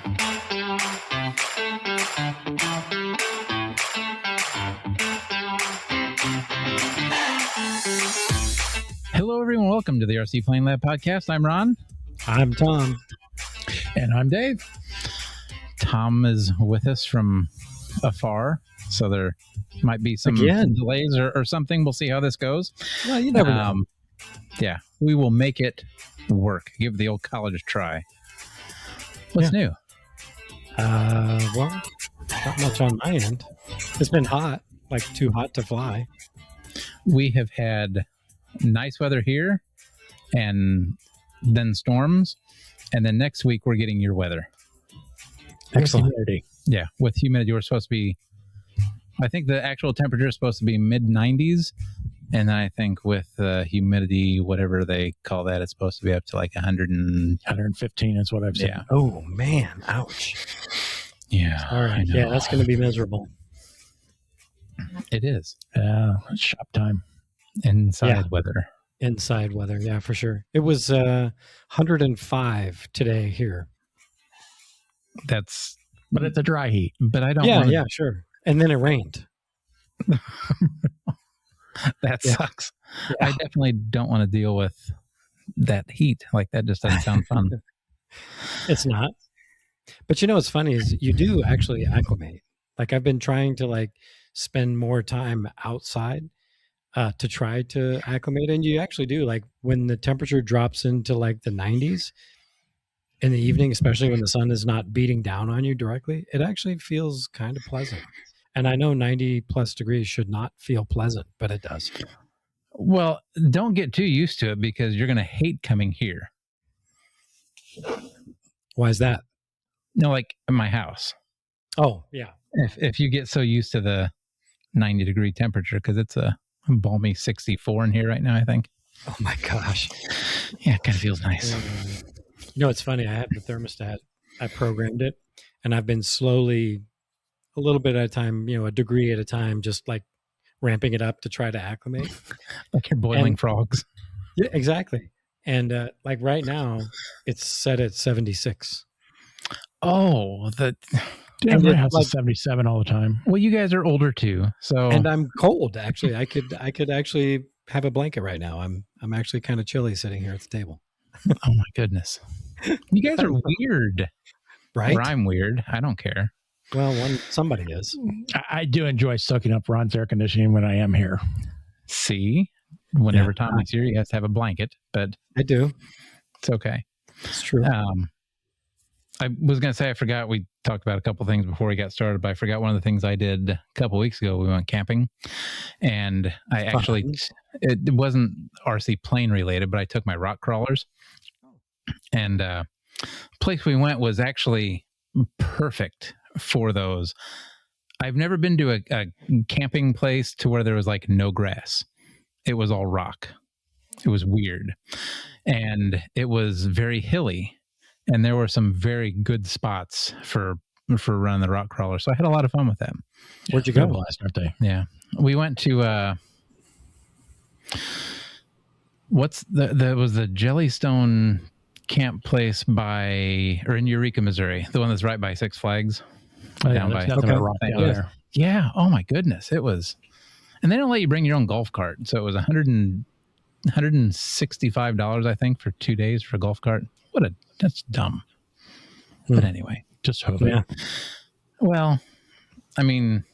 Hello, everyone. Welcome to the RC Plane Lab podcast. I'm Ron. I'm Tom. And I'm Dave. Tom is with us from afar, so there might be some delays or something. We'll see how this goes. Well, you never know. Yeah, we will make it work. Give the old college a try. What's new? Well, not much on my end. It's been hot, like too hot to fly. We have had nice weather here, and then storms, and then next week we're getting your weather. Excellent. Yeah, with humidity, we're supposed to be, I think the actual temperature is supposed to be mid-90s, and then I think with humidity, whatever they call that, it's supposed to be up to like 115 is what I've seen. Yeah. Oh, man. Ouch. Yeah. All right. Yeah, that's going to be miserable. It is. It's shop time. Inside weather. Inside weather. Yeah, for sure. It was 105 today here. But it's a dry heat. But I don't. Yeah, sure. And then it rained. That sucks. Yeah. I definitely don't want to deal with that heat. Like, that just doesn't sound fun. It's not. But you know what's funny is you do actually acclimate. Like, I've been trying to spend more time outside to try to acclimate, and you actually do. Like, when the temperature drops into like the 90s in the evening, especially when the sun is not beating down on you directly, it actually feels kind of pleasant. And I know 90 plus degrees should not feel pleasant, but it does. Well, don't get too used to it, because you're going to hate coming here. Why is that? No, like in my house. Oh, yeah. If you get so used to the 90-degree temperature, because it's a balmy 64 in here right now, I think. Oh my gosh. Yeah, it kind of feels nice. You know, it's funny. I have the thermostat. I programmed it, and I've been slowly, a little bit at a time, a degree at a time, just like ramping it up to try to acclimate. Like you're boiling frogs. Yeah, exactly. And like right now, it's set at 76. Oh, my house is 77 all the time. Well, you guys are older too, so. And I'm cold. Actually, I could actually have a blanket right now. I'm actually kind of chilly sitting here at the table. Oh my goodness, you guys are weird, right? Or I'm weird. I don't care. Well, somebody is. I do enjoy soaking up Ron's air conditioning when I am here. See, whenever Tom is here, he has to have a blanket, but I do. It's okay. It's true. I was going to say, I forgot, we talked about a couple things before we got started, but I forgot one of the things I did a couple weeks ago. We went camping, and it wasn't RC plane related, but I took my rock crawlers, and place we went was actually perfect for those. I've never been to a camping place to where there was like no grass. It was all rock. It was weird. And it was very hilly. And there were some very good spots for running the rock crawler. So I had a lot of fun with them. Where'd you go? Last birthday. Yeah. We went to was the Jellystone camp place in Eureka, Missouri, the one that's right by Six Flags. Down by rock there. Yeah. Oh my goodness. It was, and they don't let you bring your own golf cart. So it was $165, I think, for 2 days for a golf cart. That's dumb. But anyway, just hoping. Yeah. Well, I mean,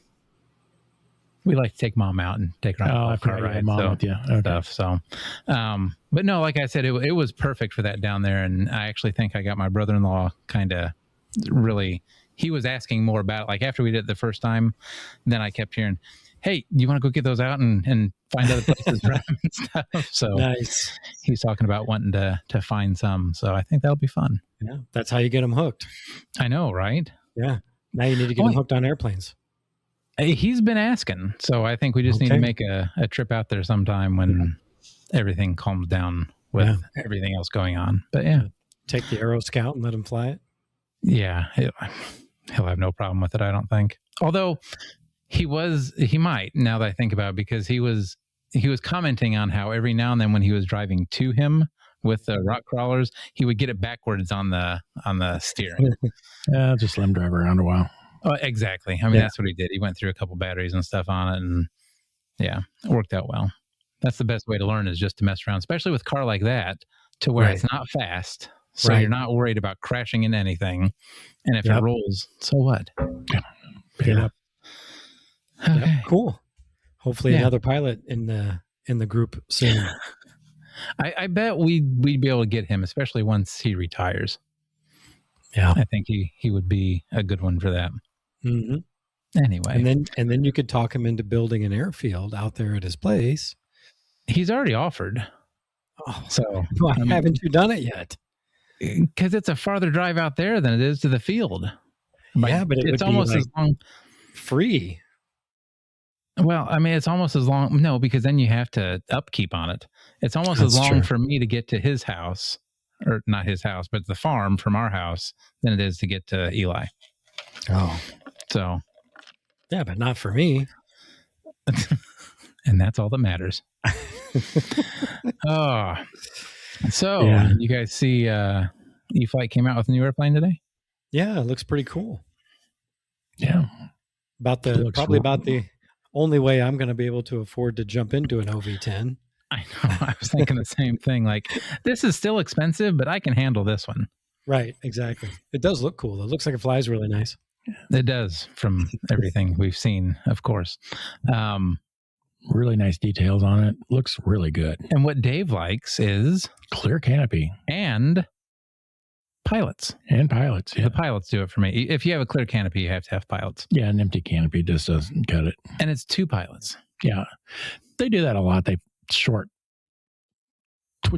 we like to take mom out and take her on a golf cart ride. Mom with you. Okay. Stuff. So, but no, like I said, it was perfect for that down there. And I actually think I got my brother-in-law kind of really, he was asking more about it. Like after we did it the first time, then I kept hearing, hey, you want to go get those out and find other places for them and stuff? So nice. He's talking about wanting to find some. So I think that'll be fun. Yeah, that's how you get them hooked. I know, right? Yeah. Now you need to get them hooked on airplanes. He's been asking. So I think we just need to make a trip out there sometime when everything calms down with everything else going on. But yeah. Take the Aero Scout and let him fly it. Yeah. He'll have no problem with it, I don't think. Although he might, now that I think about it, because he was commenting on how every now and then when he was driving to him with the rock crawlers, he would get it backwards on the steering. Yeah, just let him drive around a while. Oh, exactly. I mean, that's what he did. He went through a couple batteries and stuff on it, and yeah, it worked out well. That's the best way to learn, is just to mess around, especially with a car like that, to where it's not fast. So you're not worried about crashing into anything. And if it rolls, so what? Pick it up. Okay. Yep, cool. Hopefully another pilot in the group soon. I bet we'd be able to get him, especially once he retires. Yeah. I think he would be a good one for that. Mm-hmm. Anyway. And then you could talk him into building an airfield out there at his place. He's already offered. Oh, so why haven't you done it yet? Because it's a farther drive out there than it is to the field. Yeah, but it's almost as long. Free. Well, I mean, it's almost as long. No, because then you have to upkeep on it. It's almost as long for me to get to his house, or not his house, but the farm from our house, than it is to get to Eli. Oh. So. Yeah, but not for me. And that's all that matters. So you guys see E-Flite came out with a new airplane today? Yeah, it looks pretty cool. Yeah. About the only way I'm going to be able to afford to jump into an OV10. I know. I was thinking the same thing. Like, this is still expensive, but I can handle this one. Right, exactly. It does look cool. It looks like it flies really nice. It does, from everything we've seen, of course. Really nice details on it. Looks really good. And what Dave likes is clear canopy and pilots. And pilots. Yeah. The pilots do it for me. If you have a clear canopy, you have to have pilots. Yeah, an empty canopy just doesn't cut it. And it's 2 pilots. Yeah. They do that a lot. They short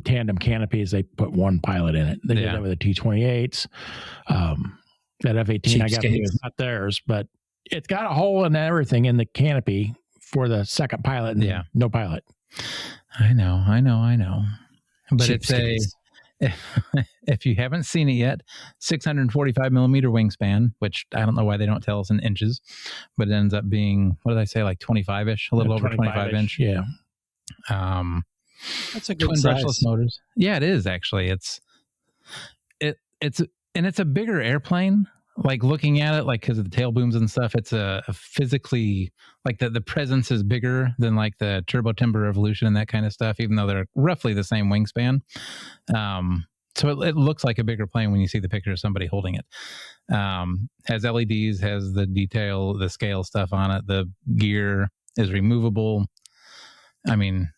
tandem canopies. They put 1 pilot in it. They did that with the T-28s. That F-18 I got to do is not theirs, but it's got a hole and everything in the canopy for the second pilot, and no pilot. I know. But it's if you haven't seen it yet, 645 millimeter wingspan, which I don't know why they don't tell us in inches, but it ends up being, what did I say, like 25-ish, a little over 25 inch. Yeah. That's a good twin size. brushless motors. Yeah, it is actually. It's a bigger airplane. Like, looking at it, like, because of the tail booms and stuff, it's a physically, like, the presence is bigger than like the Turbo Timber Revolution and that kind of stuff, even though they're roughly the same wingspan. So it looks like a bigger plane when you see the picture of somebody holding it. Has LEDs, has the detail, the scale stuff on it. The gear is removable. I mean,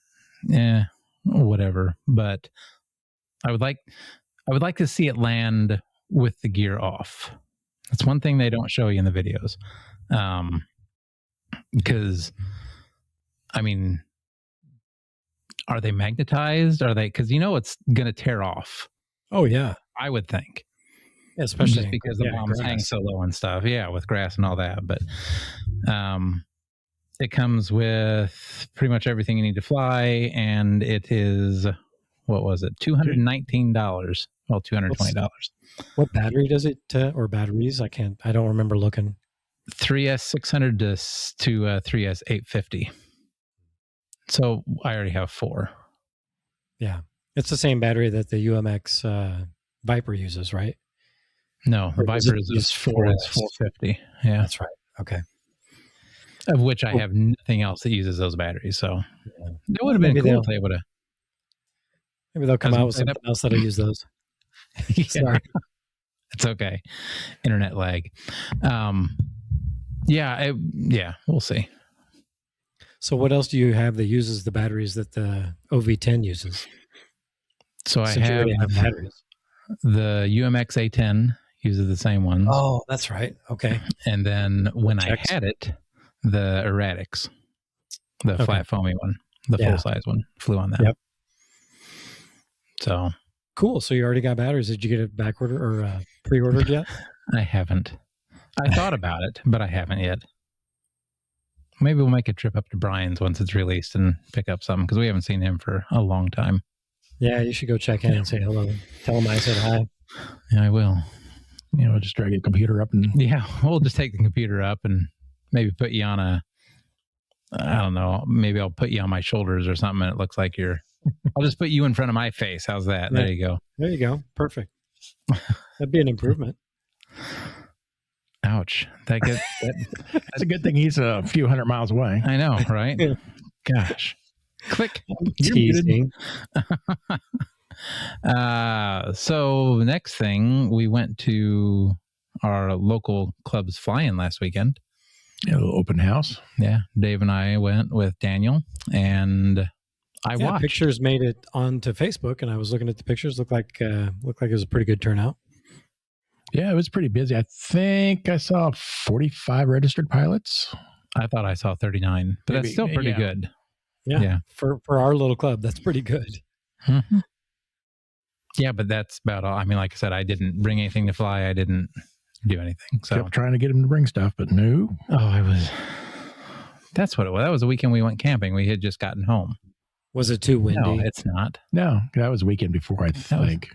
whatever. But I would like to see it land with the gear off. That's one thing they don't show you in the videos. Because, I mean, are they magnetized? Are they, because it's going to tear off. Oh, yeah. I would think. Yeah, especially just because the bombs hang so low and stuff. Yeah, with grass and all that. But it comes with pretty much everything you need to fly. And it is, what was it? $219. Well, $220. What battery does it, or batteries? I don't remember looking. 3S 600 to 3S 850. So I already have 4. Yeah. It's the same battery that the UMX Viper uses, right? No, the Viper is 4S 450. Yeah. That's right. Okay. Of which I have nothing else that uses those batteries. So it would have been cool if they would have. Maybe they'll come out with something else that'll use those. Sorry. It's okay. Internet lag. We'll see. So what else do you have that uses the batteries that the OV10 uses? So I have batteries. The UMX A10 uses the same ones. Oh, that's right. Okay. And then when I had it, the Erratics, the flat foamy one, the full size one, flew on that. Yep. So cool. So you already got batteries. Did you get it back ordered or pre-ordered yet? I haven't. I thought about it, but I haven't yet. Maybe we'll make a trip up to Brian's once it's released and pick up something, because we haven't seen him for a long time. Yeah, you should go check in and say hello. Tell him I said hi. Yeah, I will. Just drag the computer up and... Yeah, we'll just take the computer up and maybe put you on I don't know, maybe I'll put you on my shoulders or something, and it looks like you're I'll just put you in front of my face. How's that? Yeah. There you go. There you go. Perfect. That'd be an improvement. Ouch. That's a good thing he's a few hundred miles away. I know, right? Gosh. Click. Teasing. So next thing, we went to our local club's fly-in last weekend. A little open house. Yeah, Dave and I went with Daniel, and I watched. Pictures made it onto Facebook, and I was looking at the pictures. Looked like it was a pretty good turnout. Yeah, it was pretty busy. I think I saw 45 registered pilots. I thought I saw 39, but that's still pretty good. Yeah. For our little club, that's pretty good. Mm-hmm. Yeah, but that's about all. I mean, like I said, I didn't bring anything to fly. I didn't do anything. So kept trying to get him to bring stuff, but no. That's what it was. That was the weekend we went camping. We had just gotten home. Was it too windy? No, it's not. No, that was the weekend before, I think.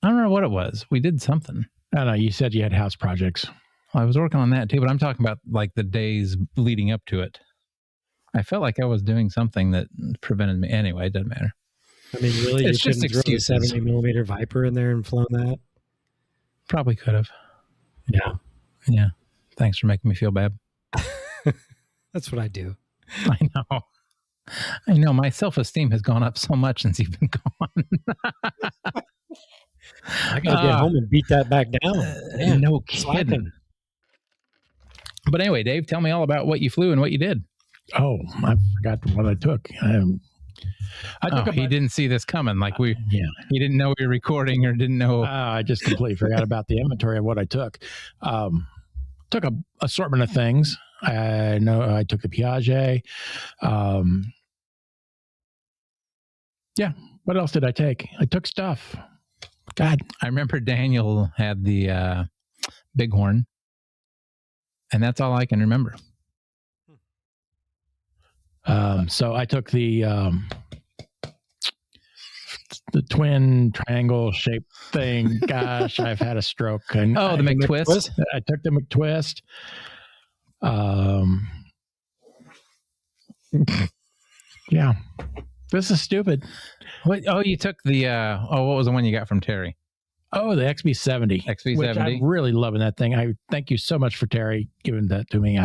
I don't know what it was. We did something. I don't know. You said you had house projects. Well, I was working on that too, but I'm talking about like the days leading up to it. I felt like I was doing something that prevented me. Anyway, it doesn't matter. I mean, really, it's you just couldn't throw a 70 millimeter Viper in there and flown that? Probably could have. Yeah. Yeah. Thanks for making me feel bad. That's what I do. I know. My self-esteem has gone up so much since you've been gone. I gotta get home and beat that back down. Man, no kidding. But anyway, Dave, tell me all about what you flew and what you did. Oh, I forgot what I took. He didn't see this coming. Like he didn't know we were recording or didn't know. I just completely forgot about the inventory of what I took. Took a assortment of things. I know I took the Piaget. What else did I take? I took stuff. God, I remember Daniel had the Bighorn, and that's all I can remember. So I took the twin triangle shaped thing. Gosh, I've had a stroke. And the McTwist. I took the McTwist. Yeah, this is stupid. What? Oh, you took the. What was the one you got from Terry? Oh, the XB70. XB70. I'm really loving that thing. I thank you so much for Terry giving that to me.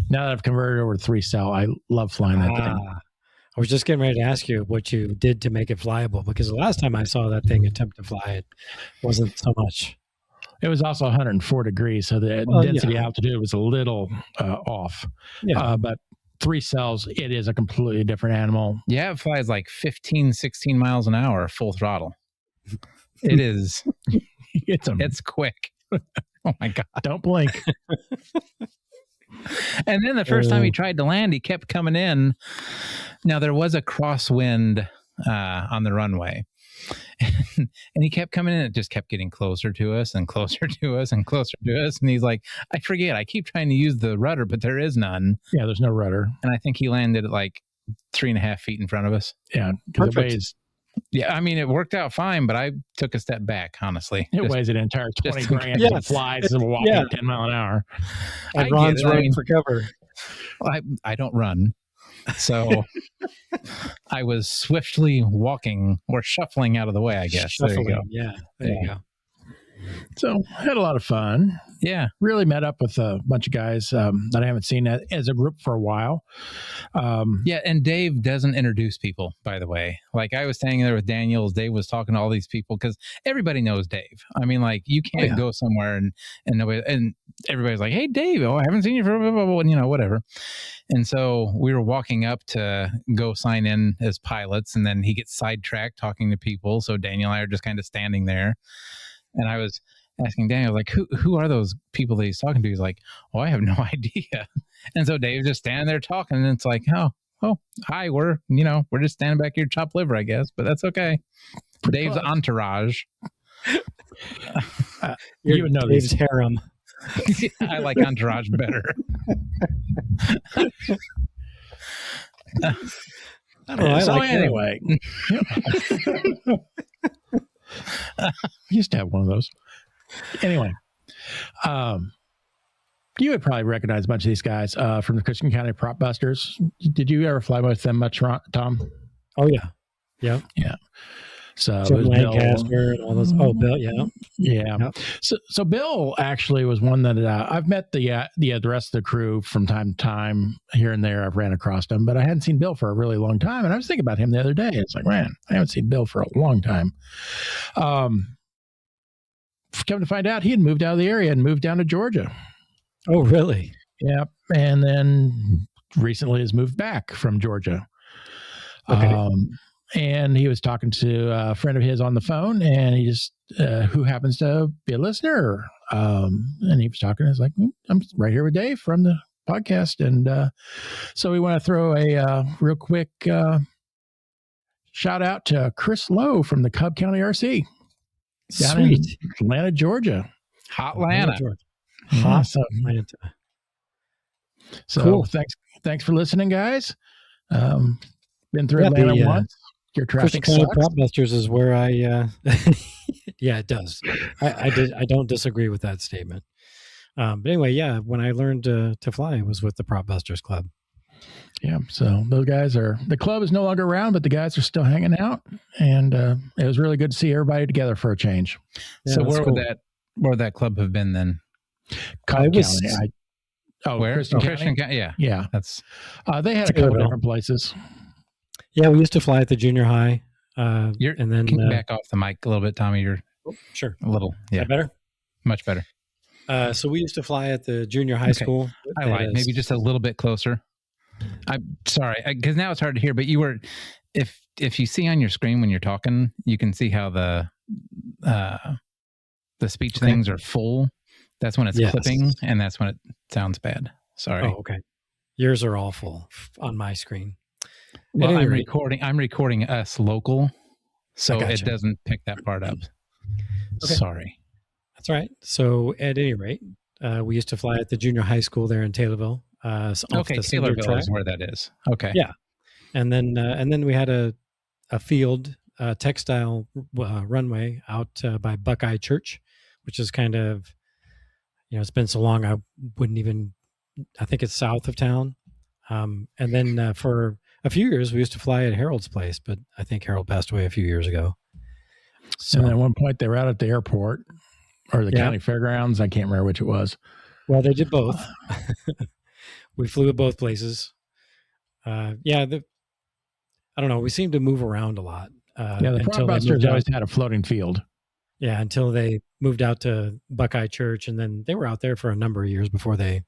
Now that I've converted over to 3-cell, I love flying that thing. I was just getting ready to ask you what you did to make it flyable, because the last time I saw that thing attempt to fly, it wasn't so much. It was also 104 degrees, so the density altitude was a little off. Yeah. But 3-cells, it is a completely different animal. Yeah, it flies like 15, 16 miles an hour, full throttle. It is. It's quick. Oh my God. Don't blink. And then the first time he tried to land, he kept coming in. Now there was a crosswind on the runway, and he kept coming in. It just kept getting closer to us and closer to us and closer to us. And he's like, I forget. I keep trying to use the rudder, but there is none. Yeah, there's no rudder. And I think he landed at like 3.5 feet in front of us. Yeah, because it weighs. Yeah, I mean, it worked out fine, but I took a step back, honestly. It weighs an entire 20 grand and flies and walking 10 mile an hour. And Ron's running for cover. I don't run. So I was swiftly walking or shuffling out of the way, I guess. Shuffling, there you go. There you go. So had a lot of fun. Yeah. Really met up with a bunch of guys that I haven't seen as a group for a while. Yeah. And Dave doesn't introduce people, by the way. Like I was standing there with Daniel. Dave was talking to all these people because everybody knows Dave. I mean, like you can't go somewhere and nobody, and everybody's like, hey, Dave, I haven't seen you for blah, blah, blah, whatever. And so we were walking up to go sign in as pilots, and then he gets sidetracked talking to people. So Daniel and I are just kind of standing there. And I was asking Daniel, like, who are those people that he's talking to? He's like, I have no idea. And so Dave's just standing there talking, and it's like, oh, hi, we're just standing back here, chopped liver, I guess, but that's okay. Dave's entourage. You would know Dave's harem. I like entourage better. I don't know. So anyway. I used to have one of those. Anyway, you would probably recognize a bunch of these guys from the Christian County Prop Busters. Did you ever fly with them much, Tom? Oh, yeah. Yeah. Yeah. So Jim Lancaster and all those. Oh, Bill. Yeah. Yeah. Yep. So Bill actually was one that I've met the rest of the crew from time to time here and there. I've ran across him, but I hadn't seen Bill for a really long time. And I was thinking about him the other day. It's like, man, I haven't seen Bill for a long time. Come to find out, he had moved out of the area and moved down to Georgia. Oh, really? Yep. And then recently has moved back from Georgia. Okay. And he was talking to a friend of his on the phone, and he just, who happens to be a listener. And he was talking, I was like, I'm right here with Dave from the podcast. And so we want to throw a real quick shout out to Chris Lowe from the Cobb County RC. Down in Atlanta, Georgia. Hot Atlanta. Hot Atlanta. So cool. Thanks for listening, guys. Been through Atlanta once. Your traffic sucks. Prop Busters is where I yeah, it does. I don't disagree with that statement. But anyway, yeah, when I learned to fly, it was with the Prop Busters Club. Yeah, so those guys the club is no longer around, but the guys are still hanging out, and it was really good to see everybody together for a change. Yeah, so where would that club have been then? Cobb County. Where? Christian County? Yeah. That's they had a couple different places. Yeah, we used to fly at the junior high. And then back off the mic a little bit, Tommy. You're sure a little. Yeah, is that better. Much better. So we used to fly at the junior high school. I lied. Maybe just a little bit closer. I'm sorry, because now it's hard to hear. But you were, if you see on your screen when you're talking, you can see how the speech things are full. That's when it's clipping, and that's when it sounds bad. Sorry. Oh, okay. Yours are all full on my screen. Well, I'm recording us local, so it doesn't pick that part up. Okay. Sorry. That's all right. So at any rate, we used to fly at the junior high school there in Taylorville. Taylorville is where that is. Okay. Yeah. And then we had a field textile runway out by Buckeye Church, which is kind of, it's been so long I think it's south of town. And then for a few years we used to fly at Harold's place, but I think Harold passed away a few years ago. So at one point they were out at the airport or the county fairgrounds. I can't remember which it was. Well, they did both. We flew at both places. I don't know. We seemed to move around a lot. The Prop Busters always had a floating field. Yeah, until they moved out to Buckeye Church, and then they were out there for a number of years before they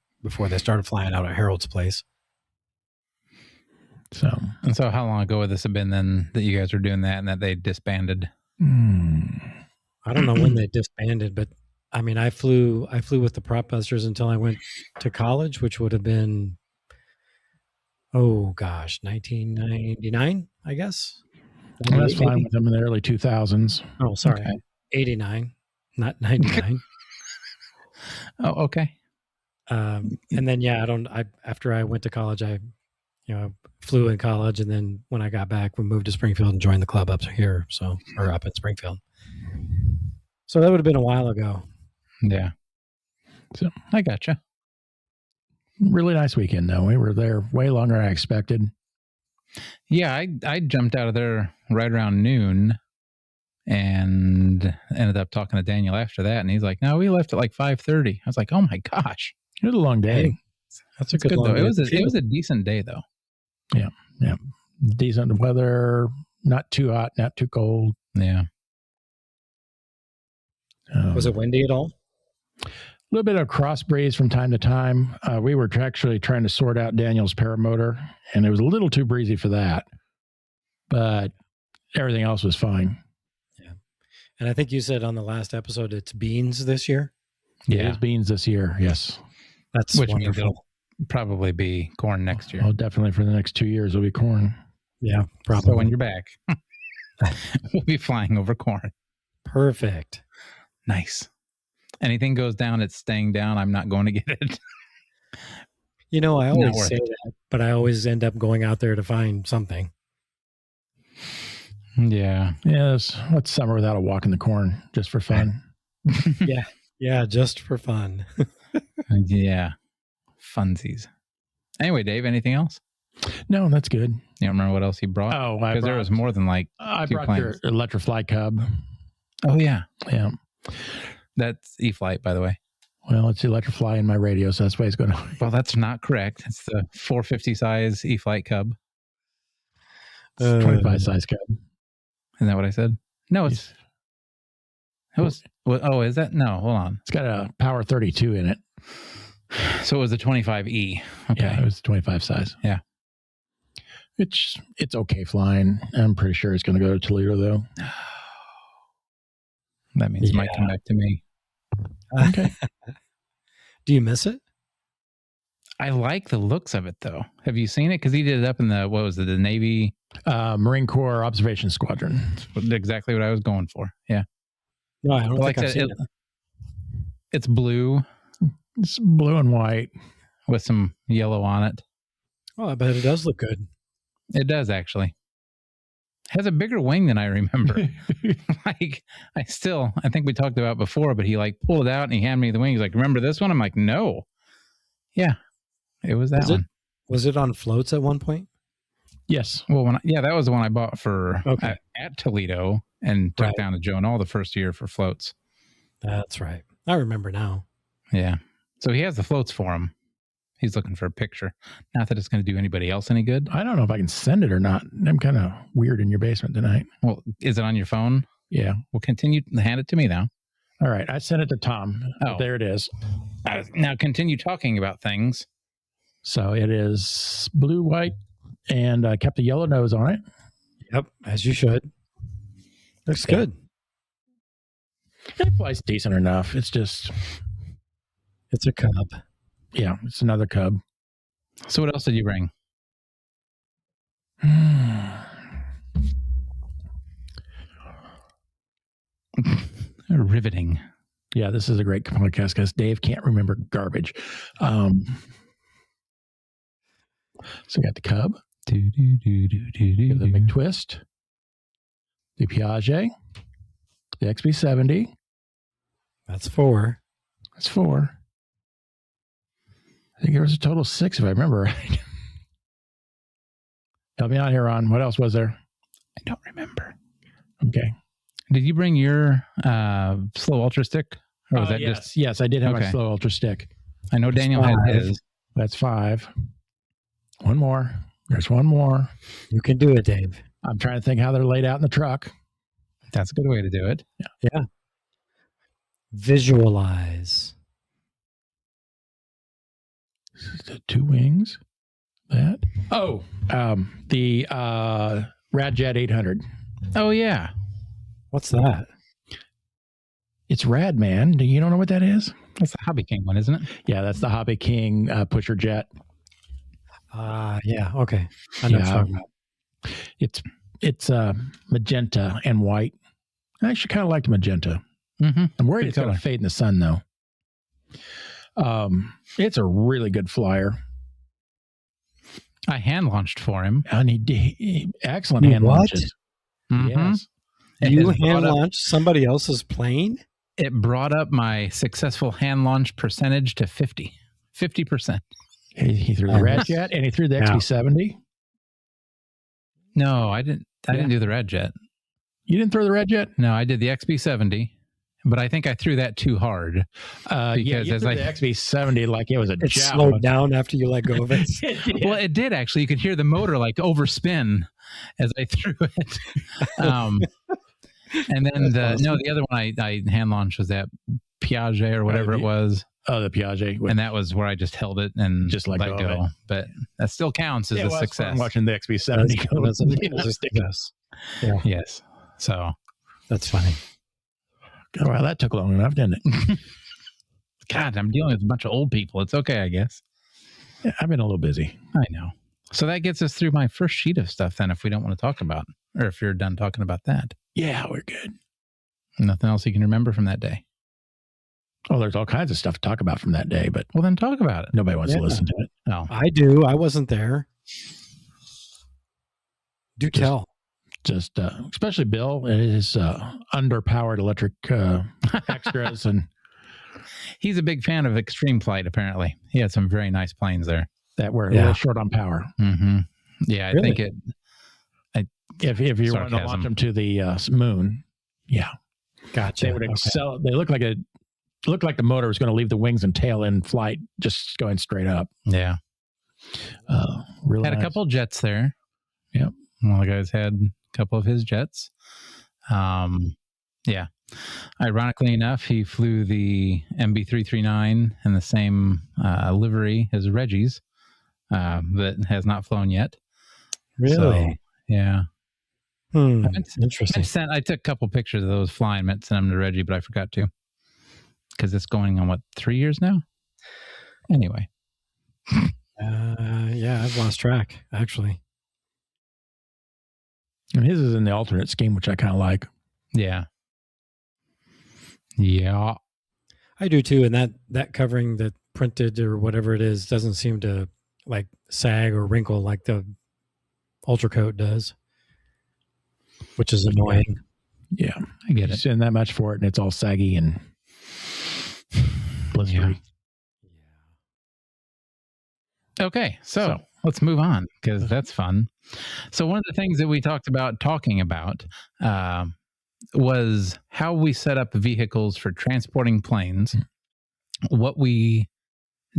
started flying out at Harold's place. So how long ago would this have been then that you guys were doing that and that they disbanded? I don't know when they disbanded, but I mean, I flew with the Prop Busters until I went to college, which would have been, 1999, I guess. I was flying with them in the early 2000s. Oh, sorry. Okay. 89, not 99. Oh, okay. And then, after I went to college, I flew in college. And then when I got back, we moved to Springfield and joined the club up here. Or up in Springfield. So that would have been a while ago. Yeah. So I gotcha. Really nice weekend though. We were there way longer than I expected. Yeah. I jumped out of there right around noon and ended up talking to Daniel after that. And he's like, no, we left at like 5:30. I was like, oh my gosh. It was a long day. That's a good long day. It was a decent day though. Yeah. Yeah. Decent weather, not too hot, not too cold. Yeah. Was it windy at all? A little bit of cross breeze from time to time. We were actually trying to sort out Daniel's paramotor, and it was a little too breezy for that. But everything else was fine. Yeah. And I think you said on the last episode it's beans this year? Yeah, it's beans this year, yes. That's which wonderful. Means it'll probably be corn next year. Oh, definitely for the next 2 years it'll be corn. Yeah, probably. So when you're back, we'll be flying over corn. Perfect. Nice. Anything goes down, it's staying down. I'm not going to get it. I always say that, but I always end up going out there to find something. Yeah. Yes. What's summer without a walk in the corn just for fun? Yeah. Yeah. Just for fun. Yeah. Funsies. Anyway, Dave, anything else? No, that's good. You don't remember what else he brought? Oh, because there was more than like I two brought planes. your Electrofly Cub. Oh yeah, Yeah. that's E-flite, by the way. Well, it's Electrofly in my radio, so that's why it's going to. Well, that's not correct. It's the 450 size E-flite Cub. 25 size Cub. Isn't that what I said? No, it's. It was. Oh, is that? No, hold on. It's got a Power 32 in it. So it was a 25E. Okay. Yeah, it was 25 size. Yeah. It's okay flying. I'm pretty sure it's going to go to Toledo, though. That means it might come back to me. Okay. Do you miss it? I like the looks of it, though. Have you seen it? Because he did it up in the, what was it, the Navy? Marine Corps Observation Squadron. Exactly what I was going for. Yeah. No, I don't think I've seen it. It's blue. It's blue and white. With some yellow on it. Oh, I bet it does look good. It does, actually. Has a bigger wing than I remember. Like, I think we talked about it before, but he like pulled it out and he handed me the wing. He's like, remember this one? I'm like, no. Yeah, it was that one. Was it on floats at one point? Yes. Well, that was the one I bought for at Toledo and took down to Joe and all the first year for floats. That's right. I remember now. Yeah. So he has the floats for him. He's looking for a picture. Not that it's going to do anybody else any good. I don't know if I can send it or not. I'm kind of weird in your basement tonight. Well, is it on your phone? Yeah. Well, continue. Hand it to me now. All right. I sent it to Tom. Oh. There it is. Now continue talking about things. So it is blue, white, and kept a yellow nose on it. Yep. As you should. Looks good. It flies decent enough. It's a Cub. Yeah, it's another Cub. So what else did you bring? Riveting. Yeah, this is a great podcast because Dave can't remember garbage. So we got the Cub, the McTwist, the Piaget, the XB70. That's 4. That's 4. I think there was a total of 6, if I remember right. Help me out here, Ron. What else was there? I don't remember. Okay. Did you bring your slow ultra stick? Or was that yes. Yes, I did have my slow ultra stick. I know Daniel had his. That's 5. One more. There's one more. You can do it, Dave. I'm trying to think how they're laid out in the truck. That's a good way to do it. Yeah. Visualize. The 2 wings. That. Oh, the Radjet 800. Oh yeah. What's that? It's rad, man. You don't know what that is? That's the Hobby King one, isn't it? Yeah, that's the Hobby King pusher jet. Yeah. Okay. I know what you're talking about. It's magenta and white. I actually kind of liked magenta. Mm-hmm. I'm worried it's going to fade in the sun, though. It's a really good flyer. I hand launched for him. And he excellent hand launches. Mm-hmm. Yes. You hand launched somebody else's plane? It brought up my successful hand launch percentage to 50%. He threw the Radjet and he threw the XB70. No, I didn't do the Radjet. You didn't throw the Radjet? No, I did the XB70. But I think I threw that too hard. Because you threw the XB70 like it was a It slowed down after you let go of it. Well, it did actually. You could hear the motor like overspin as I threw it. And then the other one I hand launched was that Piaget or whatever it was. Oh, the Piaget. And that was where I just held it and just let go. But that still counts as a success. I'm watching the XB70 go. Yeah. Yes. So that's funny. Oh, well, that took long enough, didn't it? God, I'm dealing with a bunch of old people. It's okay, I guess. Yeah, I've been a little busy. I know. So that gets us through my first sheet of stuff then, if we don't want to talk about it, or if you're done talking about that. Yeah, we're good. Nothing else you can remember from that day? Oh, there's all kinds of stuff to talk about from that day, but... Well, then talk about it. Nobody wants to listen to it. No. I do. I wasn't there. Do tell. Just especially Bill and his underpowered electric extras, and he's a big fan of Extreme Flight. Apparently, he had some very nice planes there that were a little short on power. Mm-hmm. Yeah, I Really? think it. If you want to launch them to the moon, yeah, gotcha. They would excel. They look like the motor was going to leave the wings and tail in flight, just going straight up. Yeah, really had nice. A couple jets there. Yep, one of the guys had a couple of his jets. Yeah, ironically enough, he flew the MB339 in the same livery as Reggie's, that has not flown yet. Really? So, yeah. Interesting. I took a couple pictures of those flying, meant to send them to Reggie, but I forgot to, because it's going on 3 years now. Anyway, yeah, I've lost track actually. And his is in the alternate scheme, which I kind of like. Yeah, I do too. And that covering that printed or whatever it is doesn't seem to like sag or wrinkle like the Ultra Coat does, which is annoying. Yeah, I get it. You spend that much for it, and it's all saggy and blistery. Yeah. Okay, so let's move on, because that's fun. So one of the things that we talked about talking about was how we set up vehicles for transporting planes, what we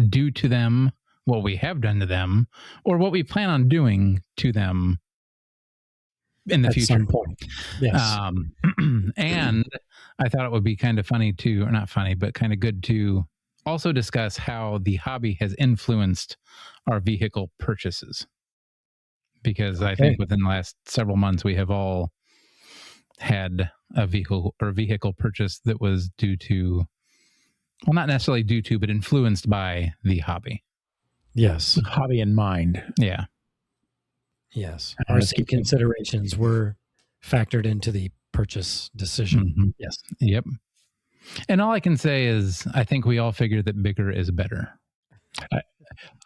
do to them, what we have done to them, or what we plan on doing to them in the At future. some point. Yes. And I thought it would be kind of funny to, or not funny, but kind of good to also discuss how the hobby has influenced our vehicle purchases. Because I think within the last several months, we have all had a vehicle purchase that was due to, well, not necessarily due to, but influenced by the hobby. Yes. With hobby in mind. Yeah. Yes. RC considerations were factored into the purchase decision. Mm-hmm. Yes. Yep. And all I can say is I think we all figure that bigger is better.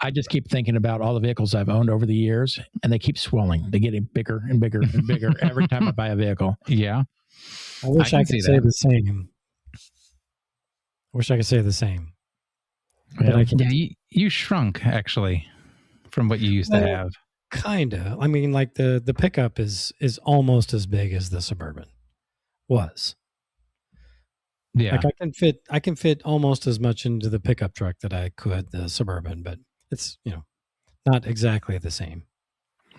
I just keep thinking about all the vehicles I've owned over the years, and they keep swelling. They're getting bigger and bigger and bigger every time I buy a vehicle. Yeah. I wish I could say the same. Yeah, you shrunk, actually, from what you used to have. Kinda. I mean, like the pickup is almost as big as the Suburban was. Yeah. Like I can fit almost as much into the pickup truck that I could the Suburban, but it's, not exactly the same.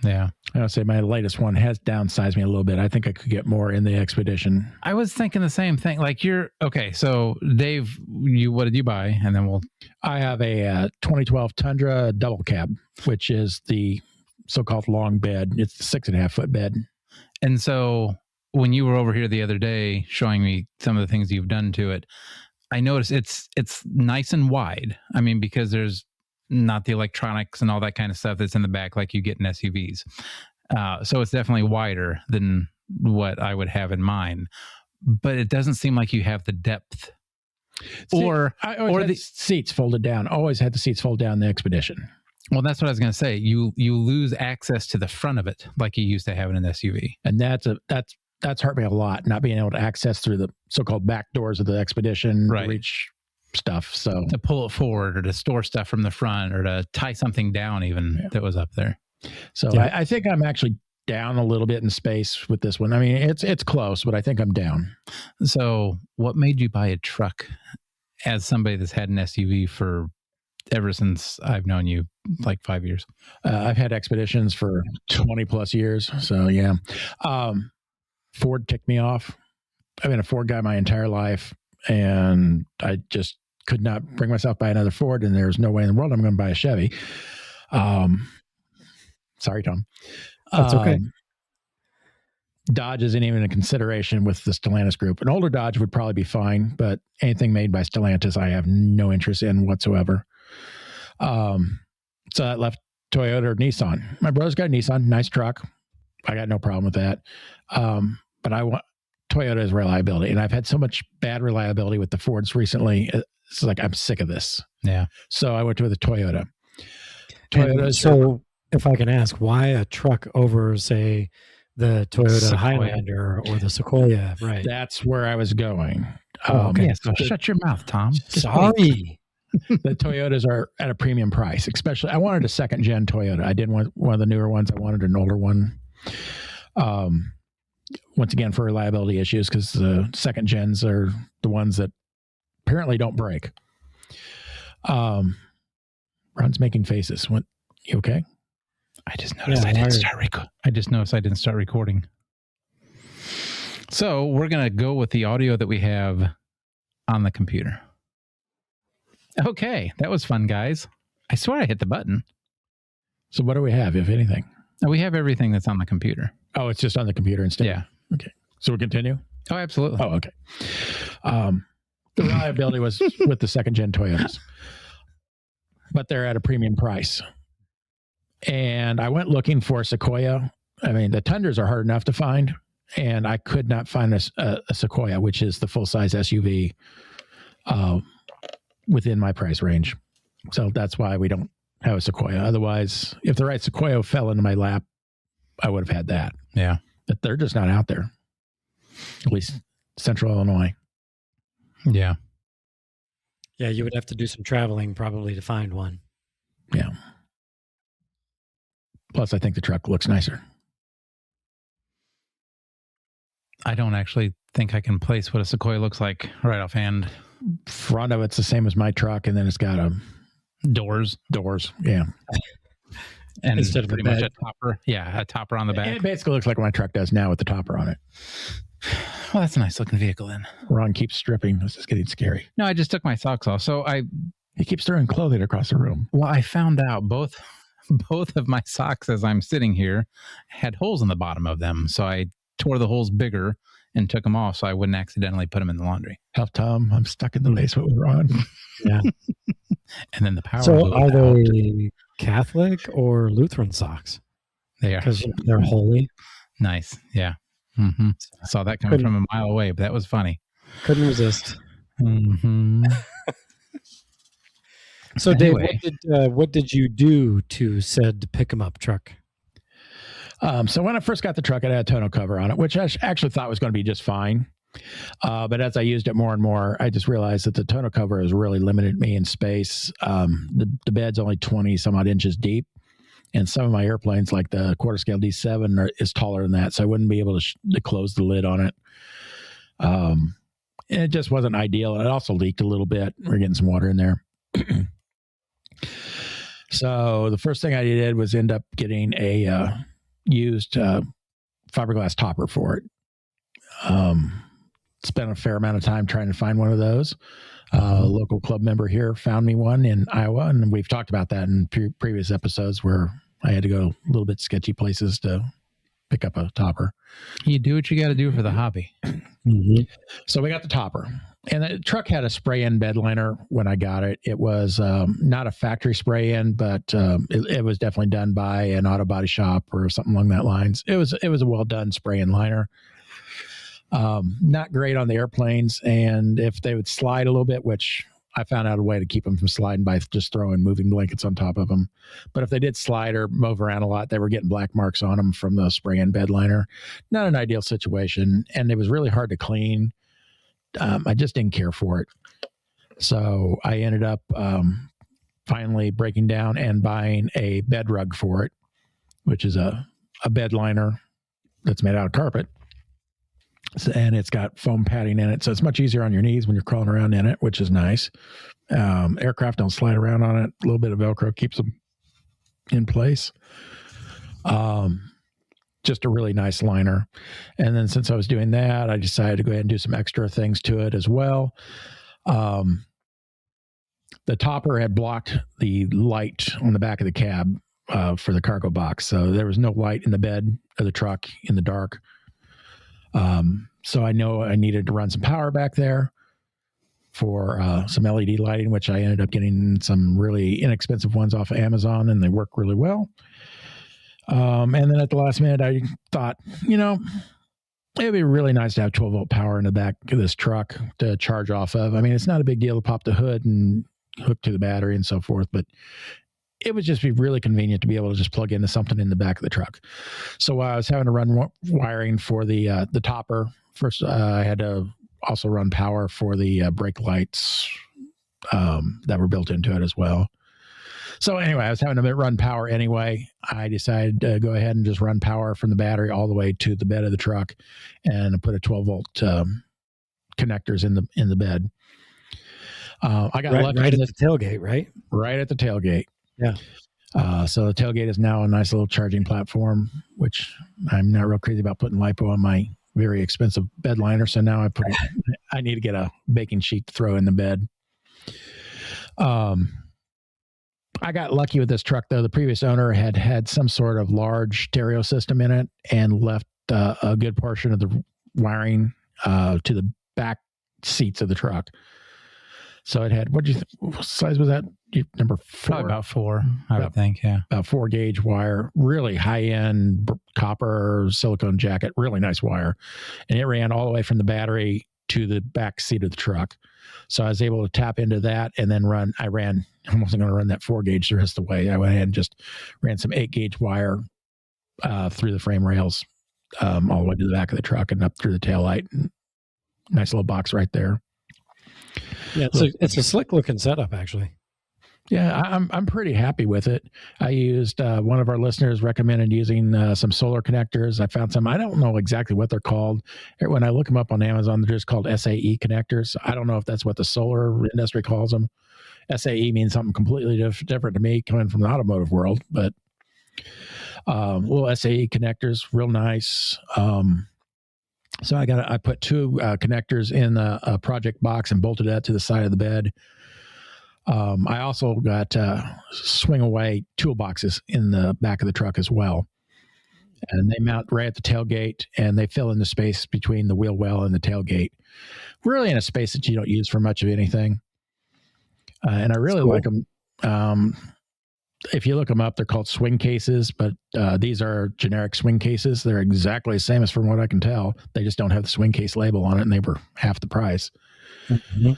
Yeah. I'll say my latest one has downsized me a little bit. I think I could get more in the Expedition. I was thinking the same thing. Like okay. So Dave, what did you buy? And then I have a 2012 Tundra double cab, which is the so-called long bed. It's the 6.5 foot bed. And so when you were over here the other day showing me some of the things you've done to it, I noticed it's nice and wide. I mean, because there's not the electronics and all that kind of stuff that's in the back like you get in SUVs. So it's definitely wider than what I would have in mine. But it doesn't seem like you have the depth. Or the seats folded down. Always had the seats folded down in the Expedition. Well, that's what I was going to say. You lose access to the front of it like you used to have in an SUV. And that's hurt me a lot, not being able to access through the so-called back doors of the Expedition to reach stuff. So to pull it forward or to store stuff from the front or to tie something down even that was up there. So I think I'm actually down a little bit in space with this one. I mean, it's close, but I think I'm down. So what made you buy a truck as somebody that's had an SUV for ever since I've known you, like 5 years? I've had Expeditions for 20 plus years. So yeah. Ford ticked me off. I've been a Ford guy my entire life, and I just could not bring myself to buy another Ford, and there's no way in the world I'm going to buy a Chevy. Sorry, Tom. That's okay. Dodge isn't even a consideration with the Stellantis group. An older Dodge would probably be fine, but anything made by Stellantis, I have no interest in whatsoever. So that left Toyota or Nissan. My brother's got a Nissan, nice truck. I got no problem with that. But I want Toyota's reliability, and I've had so much bad reliability with the Fords recently. It's like, I'm sick of this. Yeah. So I went to the Toyota. So if I can ask, why a truck over, say, the Toyota Sequoia. Highlander or the Sequoia? Right. That's where I was going. Okay. So shut your mouth, Tom. Sorry. the Toyotas are at a premium price. Especially, I wanted a second gen Toyota. I didn't want one of the newer ones. I wanted an older one. Once again, for reliability issues, because the second gens are the ones that apparently don't break. Ron's making faces. What? You okay? I just noticed I didn't start recording. So we're going to go with the audio that we have on the computer. Okay, that was fun, guys. I swear I hit the button. So what do we have, if anything? We have everything that's on the computer. Oh, it's just on the computer instead? Yeah. Okay. So we'll continue? Oh, absolutely. Oh, okay. The reliability was with the second gen Toyotas, but they're at a premium price. And I went looking for Sequoia. I mean, the Tundras are hard enough to find, and I could not find a Sequoia, which is the full-size SUV, within my price range. So that's why we don't have a Sequoia. Otherwise, if the right Sequoia fell into my lap, I would have had that. Yeah. But they're just not out there, at least Central Illinois. Yeah. Yeah, you would have to do some traveling probably to find one. Yeah. Plus, I think the truck looks nicer. I don't actually think I can place what a Sequoia looks like right offhand. Front of it's the same as my truck, and then it's got doors. Yeah. And instead of pretty much a topper. Yeah, a topper on the back. It basically looks like what my truck does now with the topper on it. Well, that's a nice looking vehicle then. Ron keeps stripping. This is getting scary. No, I just took my socks off. So he keeps throwing clothing across the room. Well, I found out both of my socks as I'm sitting here had holes in the bottom of them. So I tore the holes bigger and took them off so I wouldn't accidentally put them in the laundry. Help, Tom. I'm stuck in the basement with Ron. Yeah. And then the power. So are they Catholic or Lutheran socks? They are. Because they're holy. Nice. Yeah. Mm-hmm. I saw that coming from a mile away, but that was funny. Couldn't resist. Mm-hmm. So, anyway. Dave, what did you do to said pick 'em up truck? So when I first got the truck, it had a tonneau cover on it, which I actually thought was going to be just fine. But as I used it more and more, I just realized that the tonneau cover has really limited me in space. The bed's only 20 some odd inches deep. And some of my airplanes, like the quarter scale D7, is taller than that. So I wouldn't be able to close the lid on it. And it just wasn't ideal. And it also leaked a little bit. We're getting some water in there. So the first thing I did was end up getting a used fiberglass topper for it. Spent a fair amount of time trying to find one of those. A local club member here found me one in Iowa, and we've talked about that in previous episodes where I had to go a little bit sketchy places to pick up a topper. You do what you got to do for the hobby. Mm-hmm. So we got the topper, and the truck had a spray-in bed liner when I got it. It was not a factory spray-in, but it was definitely done by an auto body shop or something along that lines. It was a well-done spray-in liner. Not great on the airplanes, and if they would slide a little bit, which I found out a way to keep them from sliding by just throwing moving blankets on top of them. But if they did slide or move around a lot, they were getting black marks on them from the spray-in bed liner. Not an ideal situation, and it was really hard to clean. I just didn't care for it. So I ended up finally breaking down and buying a bed rug for it, which is a bed liner that's made out of carpet. And it's got foam padding in it, so it's much easier on your knees when you're crawling around in it, which is nice. Aircraft don't slide around on it. A little bit of Velcro keeps them in place. Just a really nice liner. And then since I was doing that, I decided to go ahead and do some extra things to it as well. The topper had blocked the light on the back of the cab for the cargo box, so there was no light in the bed of the truck in the dark. So I know I needed to run some power back there for some LED lighting, which I ended up getting some really inexpensive ones off of Amazon, and they work really well. And then at the last minute, I thought, it'd be really nice to have 12-volt power in the back of this truck to charge off of. I mean, it's not a big deal to pop the hood and hook to the battery and so forth, but it would just be really convenient to be able to just plug into something in the back of the truck. So while I was having to run wiring for the topper, first I had to also run power for the brake lights that were built into it as well. So anyway, I was having to run power anyway. I decided to go ahead and just run power from the battery all the way to the bed of the truck, and put a 12-volt connectors in the bed. I got lucky right at the tailgate, right? Right at the tailgate. Yeah. So the tailgate is now a nice little charging platform, which I'm not real crazy about putting LiPo on my very expensive bed liner. So now I need to get a baking sheet to throw in the bed. I got lucky with this truck, though. The previous owner had some sort of large stereo system in it and left a good portion of the wiring to the back seats of the truck. So it had, what size was that? Number 4? Probably about 4, I would think, yeah. About 4 gauge wire, really high-end copper silicone jacket, really nice wire. And it ran all the way from the battery to the back seat of the truck. So I was able to tap into that and then I wasn't going to run that 4 gauge the rest of the way. I went ahead and just ran some 8 gauge wire through the frame rails all the way to the back of the truck and up through the taillight. Nice little box right there. Yeah, it's a slick looking setup, actually. Yeah, I'm pretty happy with it. I used one of our listeners recommended using some solar connectors. I found some. I don't know exactly what they're called. When I look them up on Amazon, they're just called SAE connectors. I don't know if that's what the solar industry calls them. SAE means something completely different to me, coming from the automotive world. But little SAE connectors, real nice. So I put 2 connectors in a project box and bolted that to the side of the bed. I also got swing away toolboxes in the back of the truck as well. And they mount right at the tailgate, and they fill in the space between the wheel well and the tailgate. Really in a space that you don't use for much of anything. And I really like them. If you look them up, they're called swing cases, but these are generic swing cases. They're exactly the same as from what I can tell. They just don't have the swing case label on it, and they were half the price. Mm-hmm.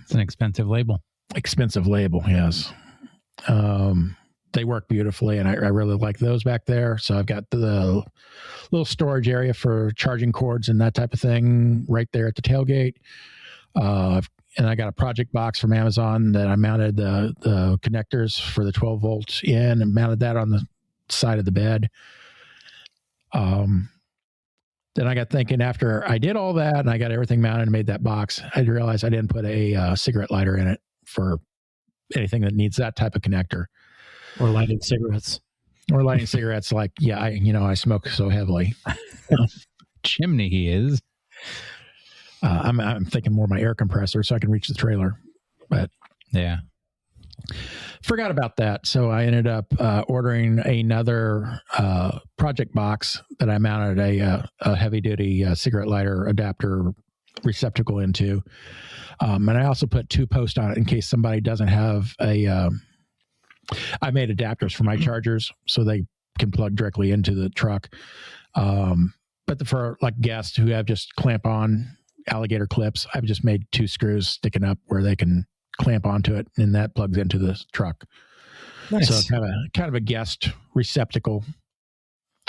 It's an expensive label. Expensive label, yes. They work beautifully, and I really like those back there. So I've got the little storage area for charging cords and that type of thing right there at the tailgate. And I got a project box from Amazon that I mounted the connectors for the 12 volts in and mounted that on the side of the bed. Then I got thinking, after I did all that and I got everything mounted and made that box, I realized I didn't put a cigarette lighter in it for anything that needs that type of connector. Or lighting cigarettes. Like, yeah, I smoke so heavily. Chimney he is. I'm thinking more my air compressor so I can reach the trailer. But yeah. Forgot about that. So I ended up ordering another project box that I mounted a heavy-duty cigarette lighter adapter receptacle into. And I also put 2 posts on it in case somebody doesn't have I made adapters for my chargers so they can plug directly into the truck. But for like guests who have just clamp-on alligator clips, I've just made 2 screws sticking up where they can clamp onto it, and that plugs into the truck. Nice. So kind of a guest receptacle,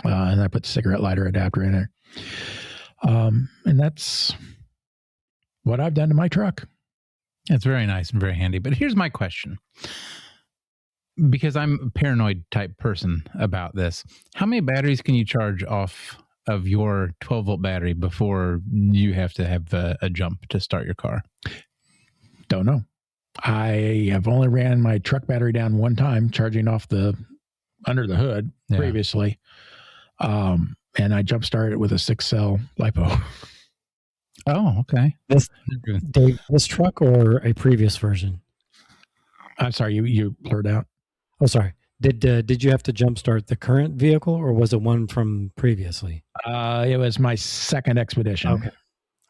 and I put the cigarette lighter adapter in there. And that's what I've done to my truck. It's very nice and very handy. But here's my question, because I'm a paranoid type person about this. How many batteries can you charge off of your 12-volt battery before you have to have a jump to start your car? Don't know. I have only ran my truck battery down one time, charging off under the hood previously. And I jump started it with a 6-cell LiPo. Oh, okay. This truck or a previous version? I'm sorry, you blurred out. Oh, sorry. Did you have to jumpstart the current vehicle, or was it one from previously? It was my second Expedition. Okay.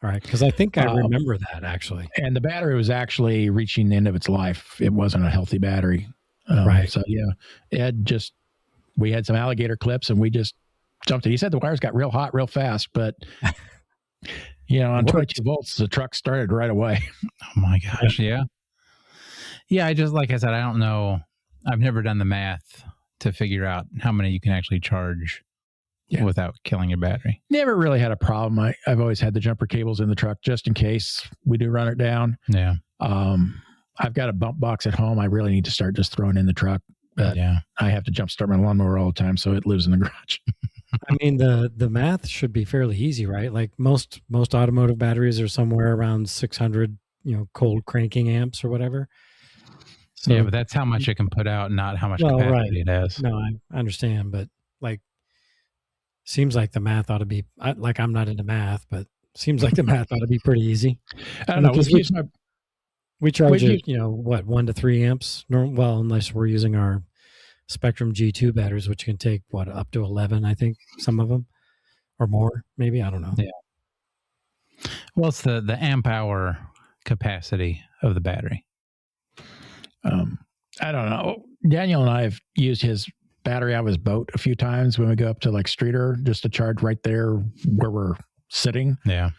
All right. Because I think I remember that, actually. And the battery was actually reaching the end of its life. It wasn't a healthy battery. Right. So, yeah, we had some alligator clips and we just jumped it. He said the wires got real hot real fast, but, on 22 volts, the truck started right away. Oh, my gosh. Yeah. Yeah. Like I said, I don't know. I've never done the math to figure out how many you can actually charge without killing your battery. Never really had a problem. I've always had the jumper cables in the truck just in case we do run it down. Yeah. I've got a bump box at home. I really need to start just throwing in the truck. But I have to jump start my lawnmower all the time, so it lives in the garage. I mean, the math should be fairly easy, right? Like most automotive batteries are somewhere around 600, cold cranking amps or whatever. So, yeah, but that's how much it can put out, not how much capacity it has. No, I understand, but like, seems like the math ought to be like, I'm not into math, but seems like the math ought to be pretty easy. I don't know. We charge it, 1 to 3 amps. Well, unless we're using our Spectrum G2 batteries, which can take up to 11, I think, some of them, or more, maybe. I don't know. Yeah. Well, it's the amp hour capacity of the battery. I don't know. Daniel and I have used his battery out of his boat a few times when we go up to like Streeter just to charge right there where we're sitting. Yeah.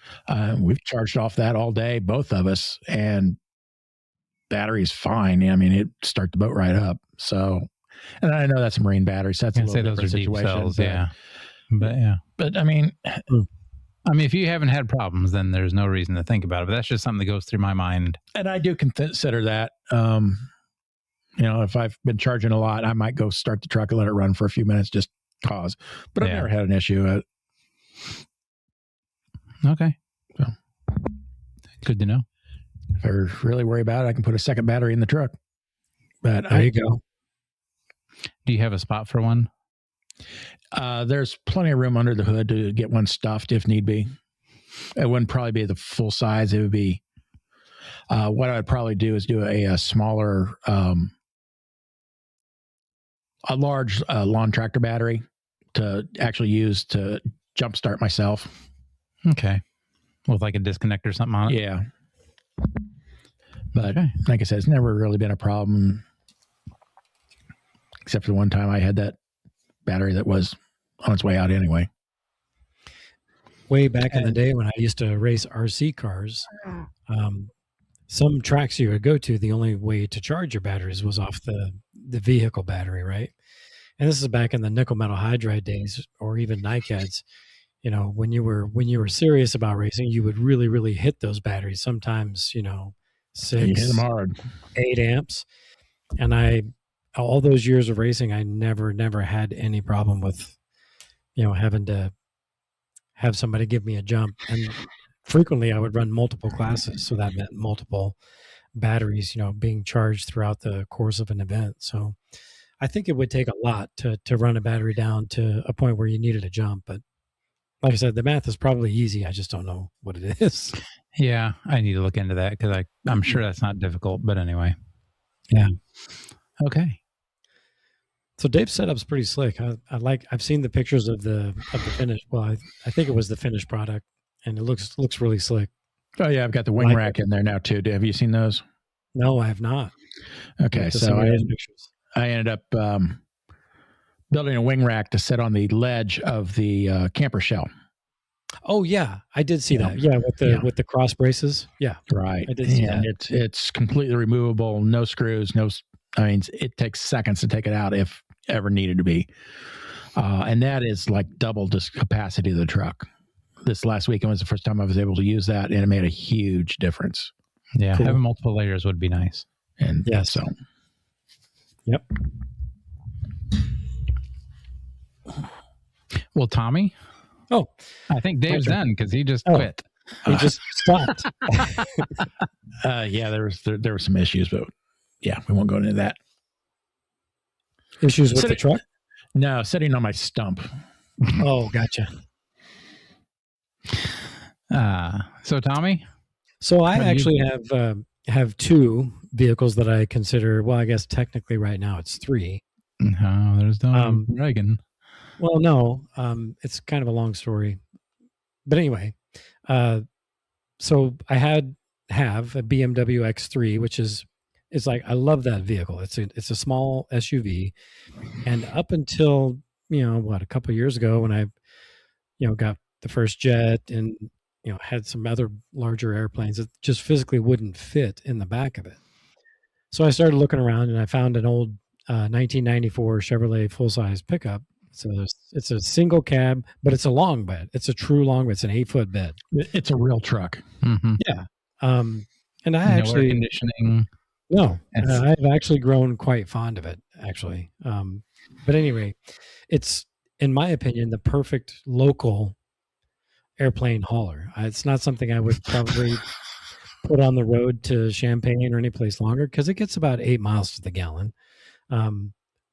We've charged off that all day, both of us, and battery's fine. I mean, it start the boat right up. So, and I know that's a marine battery, so that's a little different situation. Cells, but I mean, if you haven't had problems, then there's no reason to think about it. But that's just something that goes through my mind. And I do consider that. If I've been charging a lot, I might go start the truck and let it run for a few minutes, just cause. But I've never had an issue. Okay. So, good to know. If I really worry about it, I can put a second battery in the truck. But there you go. Do you have a spot for one? There's plenty of room under the hood to get one stuffed if need be. It wouldn't probably be the full size. It would be what I would probably do is do a smaller, a large lawn tractor battery to actually use to jumpstart myself. Okay. With like a disconnect or something on it? Yeah. But like I said, it's never really been a problem. Except for the one time I had that battery that was on its way out anyway. Way back in the day when I used to race RC cars, some tracks you would go to, the only way to charge your batteries was off the vehicle battery, right? And this is back in the nickel metal hydride days, or even NiCads. When you were serious about racing, you would really, really hit those batteries. Sometimes, 6, you hit them hard. 8 amps. And all those years of racing, I never had any problem with, having to have somebody give me a jump. And frequently I would run multiple classes. So that meant multiple batteries, being charged throughout the course of an event. So I think it would take a lot to run a battery down to a point where you needed a jump. But like I said, the math is probably easy. I just don't know what it is. Yeah, I need to look into that because I'm sure that's not difficult. But anyway. Yeah. Okay. So Dave's setup's pretty slick. I've seen the pictures of the finished. Well, I think it was the finished product, and it looks really slick. Oh yeah, I've got the wing rack in there now too. Have you seen those? No, I have not. Okay, so I ended up building a wing rack to sit on the ledge of the camper shell. Oh yeah, I did see that. Yeah, with the cross braces. Yeah, right. I did see that. It's completely removable, no screws, it takes seconds to take it out if ever needed to be. And that is like double the capacity of the truck. This last weekend was the first time I was able to use that, and it made a huge difference. Yeah, cool. Having multiple layers would be nice. And so. Yep. Well, Tommy. Oh, I think Dave's done because he just quit. He just stopped. Yeah, there were some issues, but yeah, we won't go into that. Issues with the truck? No, sitting on my stump. Oh, gotcha. So Tommy? So I actually have 2 vehicles that I consider, well, I guess technically right now it's 3. No, there's no Reagan. Well, no, it's kind of a long story. But anyway, so I have a BMW X3, which it's like, I love that vehicle. It's a small SUV. And up until, a couple of years ago when I, got the first jet and, had some other larger airplanes that just physically wouldn't fit in the back of it. So I started looking around and I found an old 1994 Chevrolet full-size pickup. So there's It's a single cab, but it's a long bed. It's a true long bed. It's an 8-foot bed. It's a real truck. Mm-hmm. Yeah. And I actually air conditioning. No, I've actually grown quite fond of it, actually. But anyway, it's, in my opinion, the perfect local airplane hauler. It's not something I would probably put on the road to Champaign or any place longer because it gets about 8 miles to the gallon.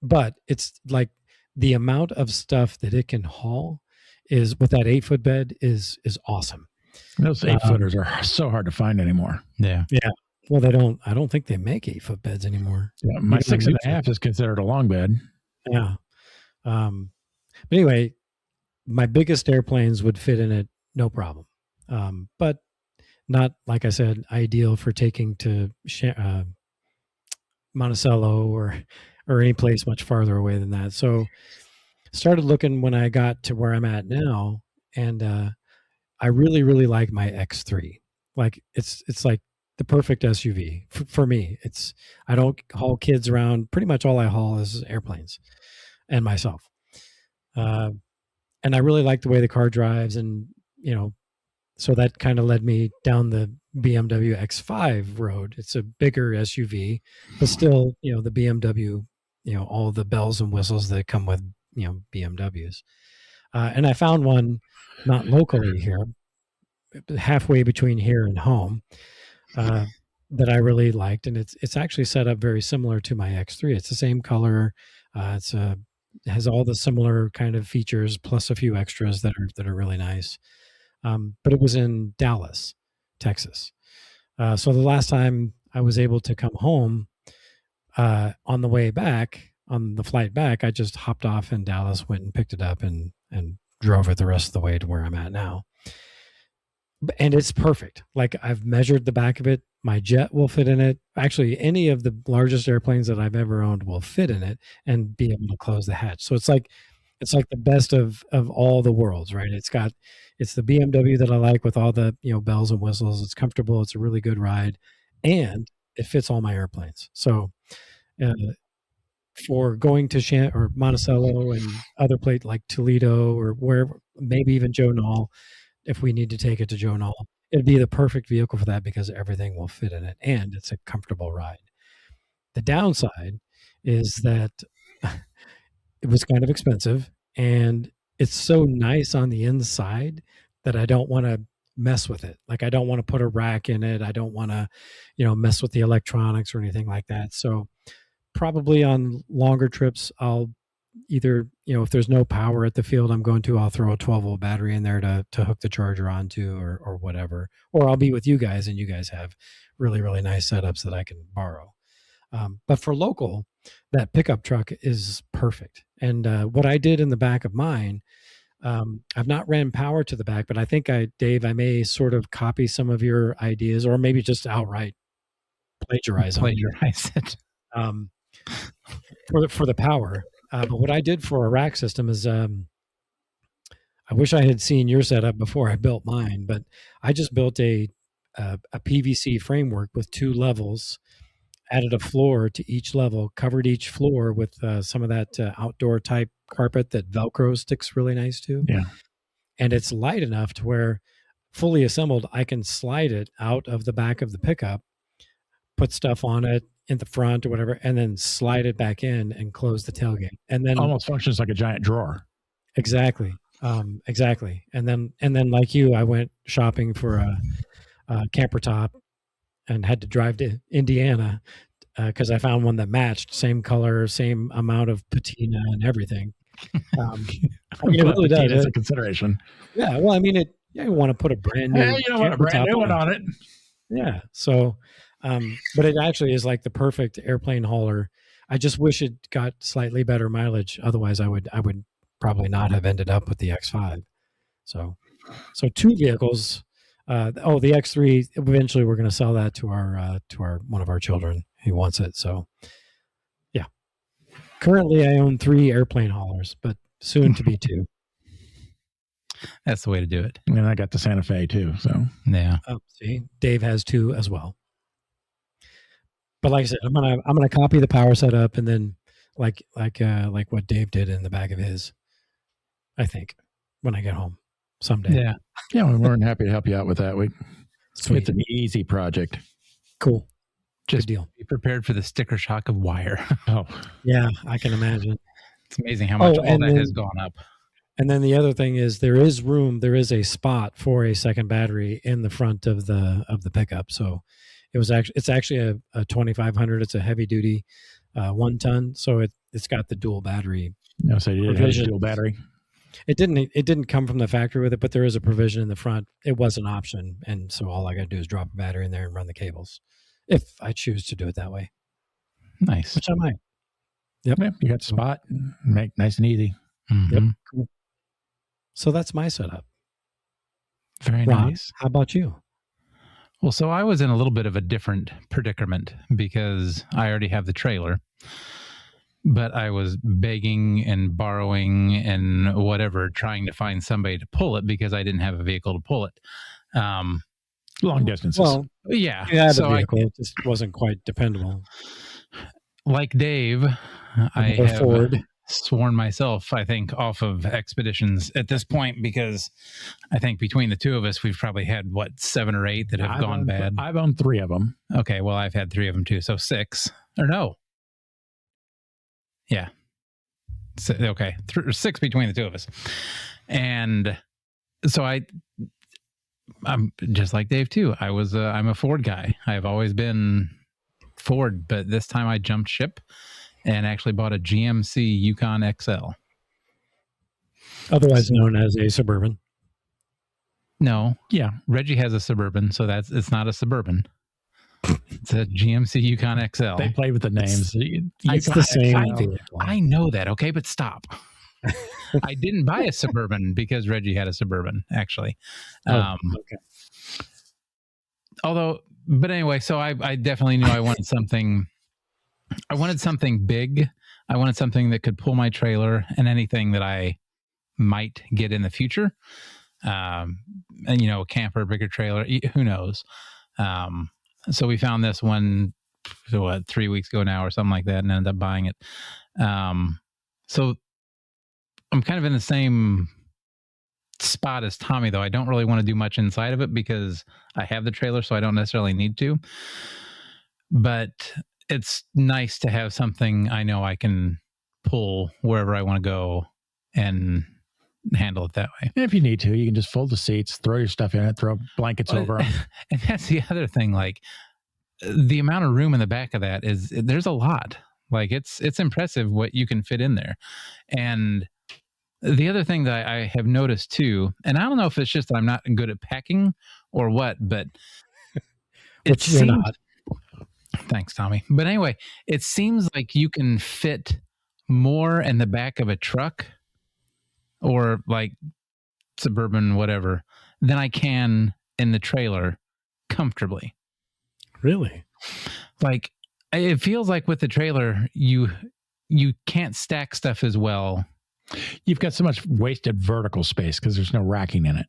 But it's like the amount of stuff that it can haul is, with that 8-foot bed, is awesome. Those 8-footers are so hard to find anymore. Yeah. Well, I don't think they make 8-foot beds anymore. Yeah, my 6.5 is considered a long bed. Yeah. But anyway, my biggest airplanes would fit in it, no problem. But not, like I said, ideal for taking to Monticello or any place much farther away than that. So started looking when I got to where I'm at now, and I really, really like my X3. Like it's like the perfect SUV for me. I don't haul kids around. Pretty much all I haul is airplanes and myself. And I really like the way the car drives, and so that kind of led me down the BMW X5 road. It's a bigger SUV, but still, the BMW, all the bells and whistles that come with, BMWs. And I found one not locally here, halfway between here and home, that I really liked. And it's actually set up very similar to my X3. It's the same color. It has all the similar kind of features, plus a few extras that are really nice. But it was in Dallas, Texas. So the last time I was able to come home, on the way back, on the flight back, I just hopped off in Dallas, went and picked it up and drove it the rest of the way to where I'm at now. And it's perfect. Like, I've measured the back of it. My jet will fit in it. Actually, any of the largest airplanes that I've ever owned will fit in it and be able to close the hatch. So it's like the best of all the worlds, right? It's the BMW that I like, with all the, bells and whistles. It's comfortable. It's a really good ride, and it fits all my airplanes. So, for going to or Monticello and other places like Toledo or wherever, maybe even Joe Knoll, if we need to take it to Joe Knoll, it'd be the perfect vehicle for that because everything will fit in it and it's a comfortable ride. The downside is that it was kind of expensive, and it's so nice on the inside that I don't want to mess with it. Like, I don't want to put a rack in it. I don't want to, mess with the electronics or anything like that. So probably on longer trips, I'll either, if there's no power at the field I'm going to, I'll throw a 12-volt battery in there to hook the charger onto, or whatever. Or I'll be with you guys, and you guys have really, really nice setups that I can borrow. But for local, that pickup truck is perfect. And what I did in the back of mine, I've not ran power to the back, but I think Dave, I may sort of copy some of your ideas, or maybe just outright plagiarize it. For the power. But what I did for a rack system is, I wish I had seen your setup before I built mine, but I just built a PVC framework with 2 levels, added a floor to each level, covered each floor with some of that outdoor type carpet that Velcro sticks really nice to. Yeah. And it's light enough to where, fully assembled, I can slide it out of the back of the pickup, put stuff on it in the front or whatever, and then slide it back in and close the tailgate. And then almost functions like a giant drawer. Exactly. Exactly. And then like you, I went shopping for a camper top and had to drive to Indiana because I found one that matched, same color, same amount of patina and everything. It really does. It's a consideration. Yeah. Well, I mean, you want to put a brand new, a brand new one on it. Yeah. So, but it actually is like the perfect airplane hauler. I just wish it got slightly better mileage. Otherwise, I would probably not have ended up with the X5. So 2 vehicles. The X3. Eventually, we're going to sell that to our one of our children who wants it. So, yeah. Currently, I own 3 airplane haulers, but soon to be 2. That's the way to do it. And I got the Santa Fe too. So yeah. Oh, see, Dave has 2 as well. But like I said, I'm gonna copy the power setup, and then like what Dave did in the back of his. I think, when I get home someday. Yeah. Yeah, we're more than happy to help you out with that. Sweet. It's an easy project. Cool. Just Good deal. be prepared for the sticker shock of wire. Oh, Yeah, I can imagine. It's amazing how much all that has gone up. And then the other thing is there is a spot for a second battery in the front of the pickup. So it's actually a 2500. It's a heavy duty 1 ton. So it's got the dual battery. no, so you did have a dual battery. It didn't come from the factory with it, but there is a provision in the front. It was an option, and so all I got to do is drop a battery in there and run the cables, if I choose to do it that way. Nice. Which I might. Yep. Yeah, you got the spot. Make nice and easy. Mm-hmm. Yep. Cool. So that's my setup. Very Rob, nice. how about you? Well, so I was in a little bit of a different predicament because I already have the trailer, but I was begging and borrowing and whatever, trying to find somebody to pull it because I didn't have a vehicle to pull it. Long distances. Well, yeah. you had So a vehicle. It just wasn't quite dependable. like Dave, I Or have Ford. sworn myself, I think, off of expeditions at this point because I think between the two of us, we've probably had, 7 or 8 that have gone bad. I've owned 3 of them. Okay, well, I've had 3 of them too, so 6. Or no. Yeah. So, okay, 6 between the two of us. And so I'm just like Dave too. I'm a Ford guy. I've always been Ford, but this time I jumped ship and actually bought a GMC Yukon XL. Otherwise known as a Suburban. No, Yeah. Reggie has a Suburban, so it's not a Suburban. It's a GMC Yukon XL. They play with the names. It's the same vehicle. I know that, okay, but stop. I didn't buy a Suburban because Reggie had a Suburban, actually. Okay. But anyway, so I definitely knew I wanted something. I wanted something big. I wanted something that could pull my trailer and anything that I might get in the future. And, a camper, bigger trailer, who knows? So we found this one, 3 weeks ago now or something like that, and ended up buying it. So I'm kind of in the same spot as Tommy, though. I don't really want to do much inside of it because I have the trailer, so I don't necessarily need to. But it's nice to have something I know I can pull wherever I want to go and handle it that way. And if you need to, you can just fold the seats, throw your stuff in it, throw blankets over them. And that's the other thing. Like, the amount of room in the back of that there's a lot. Like, it's impressive what you can fit in there. And the other thing that I have noticed too, and I don't know if it's just that I'm not good at packing or what, but You're not. Thanks, Tommy. But anyway, it seems like you can fit more in the back of a truck or like Suburban, whatever, than I can in the trailer comfortably. Really? Like, it feels like with the trailer, you can't stack stuff as well. You've got so much wasted vertical space because there's no racking in it.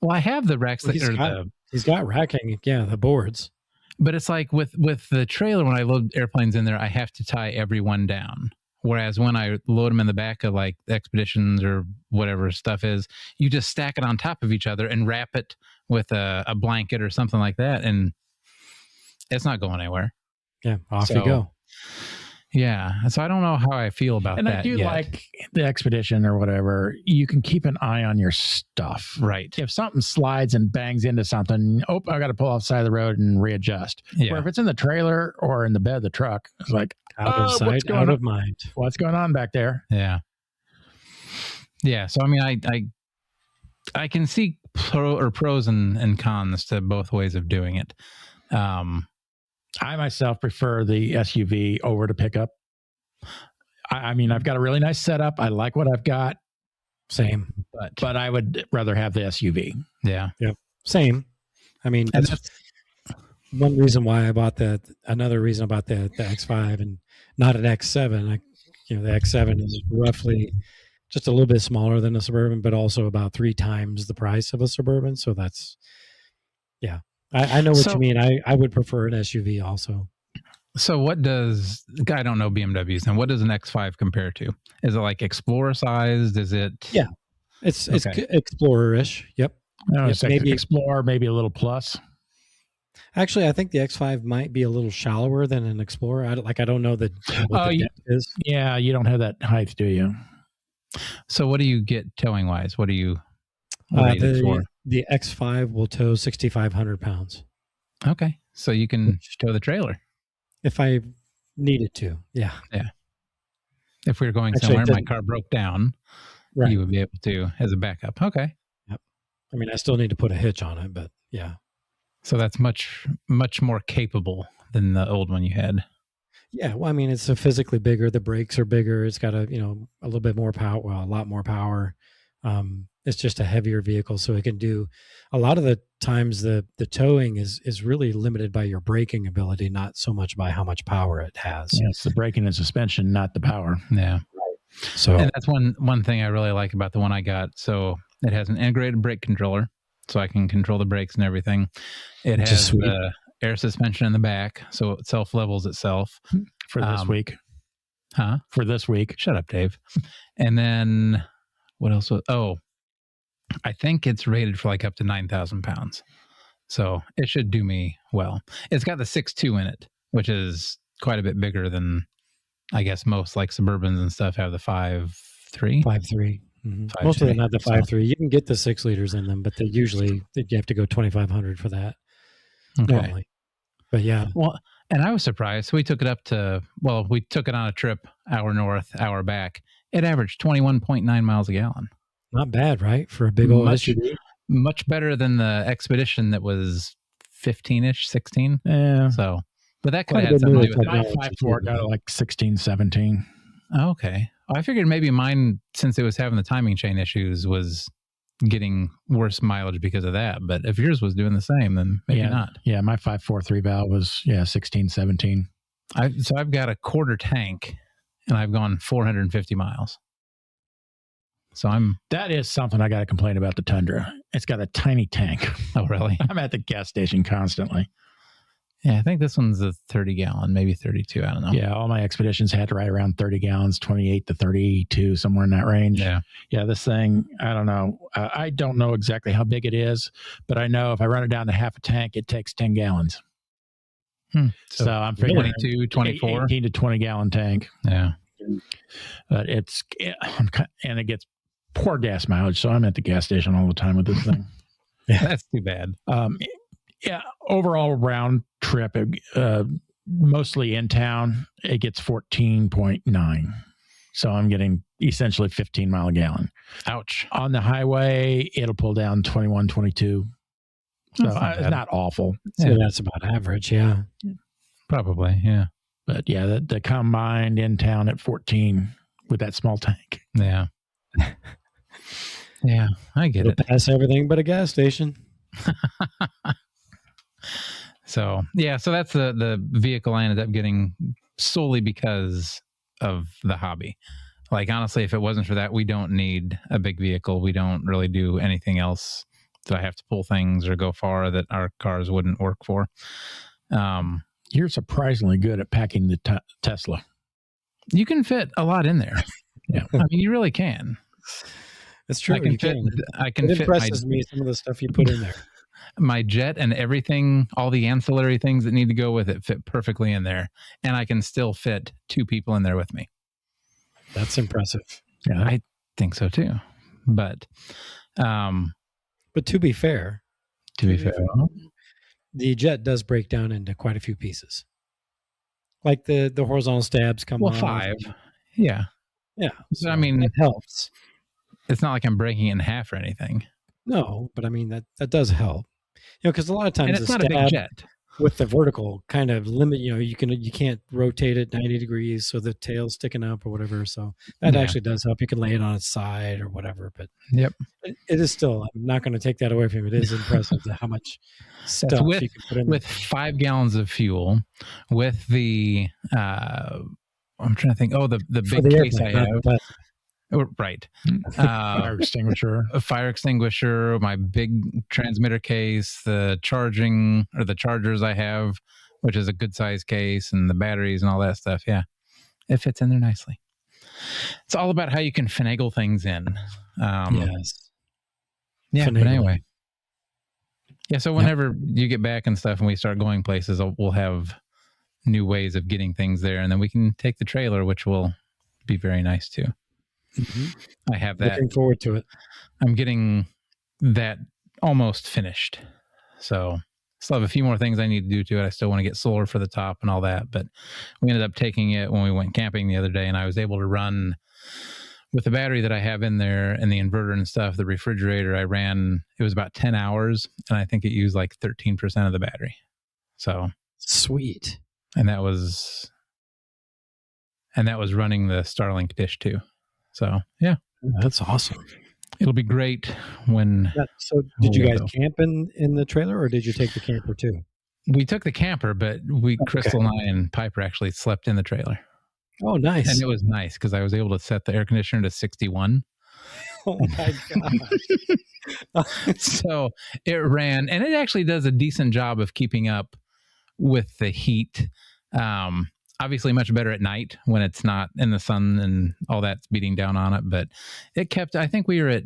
Well, I have the racks. He's got racking. Yeah, the boards. But it's like with the trailer, when I load airplanes in there, I have to tie every one down. Whereas when I load them in the back of like expeditions or whatever stuff is, you just stack it on top of each other and wrap it with a blanket or something like that. And it's not going anywhere. Yeah, off you go. Yeah. So I don't know how I feel about and that. I do yet. like the expedition or whatever. You can keep an eye on your stuff. Right. If something slides and bangs into something, I got to pull off the side of the road and readjust. Yeah. Where if it's in the trailer or in the bed of the truck, it's like, Out of sight, out of mind. What's going on back there? Yeah. Yeah. So, I mean, I can see pros and cons to both ways of doing it. I myself prefer the SUV over the pickup. I mean, I've got a really nice setup. I like what I've got. Same. But I would rather have the SUV. Yeah. Yep. Same. I mean, that's one reason why I bought that. Another reason about the X5 and not an X7. The X7 is roughly just a little bit smaller than a Suburban, but also about 3 times the price of a Suburban. So that's, yeah. I know what you mean. I would prefer an SUV also. So I don't know BMWs, and what does an X5 compare to? Is it like Explorer sized? Is it? Yeah. It's Explorer-ish. Yep. Maybe Explorer, maybe a little plus. Actually, I think the X5 might be a little shallower than an Explorer. I don't know what the depth is. Yeah, you don't have that height, do you? So what do you get towing wise? What are you rated for? The X5 will tow 6,500 pounds. Okay. So you can tow the trailer. If I needed to. Yeah. Yeah. If we were going somewhere, my car broke down, you would be able to as a backup. Okay. Yep. I mean, I still need to put a hitch on it, but yeah. So that's much, much more capable than the old one you had. Yeah. Well, I mean, it's physically bigger. The brakes are bigger. It's got a little bit more power. Well, a lot more power. It's just a heavier vehicle. So it can do a lot of the times the towing is really limited by your braking ability, not so much by how much power it has. Yeah, it's the braking and suspension, not the power. Yeah. So and that's one thing I really like about the one I got. So it has an integrated brake controller, so I can control the brakes and everything. It has the air suspension in the back, so it self-levels itself. For this week. Huh? For this week. Shut up, Dave. And then what else? I think it's rated for like up to 9,000 pounds. So it should do me well. It's got the 6.2 in it, which is quite a bit bigger than I guess most like Suburbans and stuff have the 5.3. 5.3. Mm-hmm. Most of them have the 5.3. You can get the 6 liters in them, but you have to go 2,500 for that. Okay. Normally. But yeah. Well, and I was surprised. So we took it we took it on a trip, hour north, hour back. It averaged 21.9 miles a gallon. Not bad, right? For a big old SUV. Much better than the Expedition that was 15-ish, 16. Yeah. So, but that could have had something to do with it. My 5.4 got like 16, 17. Oh, okay. I figured maybe mine, since it was having the timing chain issues, was getting worse mileage because of that. But if yours was doing the same, then maybe not. Yeah, my 5.4 3-valve was 16, 17. So I've got a quarter tank, and I've gone 450 miles. So that is something I got to complain about the Tundra. It's got a tiny tank. Oh, really? I'm at the gas station constantly. Yeah, I think this one's a 30 gallon, maybe 32. I don't know. Yeah, all my Expeditions had to ride around 30 gallons, 28 to 32, somewhere in that range. Yeah. Yeah, this thing, I don't know. I don't know exactly how big it is, but I know if I run it down to half a tank, it takes 10 gallons. So I'm figuring 22, 24. 18 to 20 gallon tank. Yeah. But and it gets poor gas mileage, so I'm at the gas station all the time with this thing. Yeah, that's too bad. Overall round trip, mostly in town, it gets 14.9. So I'm getting essentially 15 mile a gallon. Ouch. On the highway, it'll pull down 21, 22. So it's not awful. So that's about average, yeah. Probably, yeah. But yeah, the combined in town at 14 with that small tank. Yeah. Yeah, I get it. Pass everything but a gas station. So that's the vehicle I ended up getting solely because of the hobby. Like, honestly, if it wasn't for that, we don't need a big vehicle. We don't really do anything else that I have to pull things or go far that our cars wouldn't work for. You're surprisingly good at packing the Tesla. You can fit a lot in there. Yeah, I mean, you really can. That's true. I can it fit impresses me, some of the stuff you put in there. My Jet and everything, all the ancillary things that need to go with it fit perfectly in there. And I can still fit 2 people in there with me. That's impressive. Yeah, I think so too. But to be fair, the Jet does break down into quite a few pieces. Like the horizontal stabs come on. 5. Yeah. Yeah. So, I mean, it helps. It's not like I'm breaking it in half or anything. No, but I mean, that does help. Because a lot of times and it's not a big jet. With the vertical kind of limit, you can't rotate it 90 degrees so the tail's sticking up or whatever. So that actually does help. You can lay it on its side or whatever. But yep, it is still. I'm not going to take that away from it. It is impressive how much stuff you can put in with 5 gallons of fuel. With the I'm trying to think. Oh, the big case I have. Right. Fire extinguisher. A fire extinguisher, my big transmitter case, the chargers I have, which is a good size case, and the batteries and all that stuff. Yeah. It fits in there nicely. it's all about how you can finagle things in. Yes. Yeah. But anyway. Yeah. So whenever you get back and stuff and we start going places, we'll have new ways of getting things there. And then we can take the trailer, which will be very nice too. I have that. Looking forward to it. I'm getting that almost finished. So still have a few more things I need to do to it. I still want to get solar for the top and all that, but we ended up taking it when we went camping the other day, and I was able to run with the battery that I have in there and the inverter and stuff, the refrigerator. I ran, it was about 10 hours, and I think it used like 13% of the battery. So sweet. And that was running the Starlink dish too. So yeah, that's awesome. It'll be great when. So did you guys camp in the trailer, or did you take the camper too? We took the camper, but Crystal and I and Piper actually slept in the trailer. Oh, nice. And it was nice because I was able to set the air conditioner to 61. Oh my God. So it ran, and it actually does a decent job of keeping up with the heat. Obviously much better at night when it's not in the sun and all that's beating down on it. But it kept, I think we were at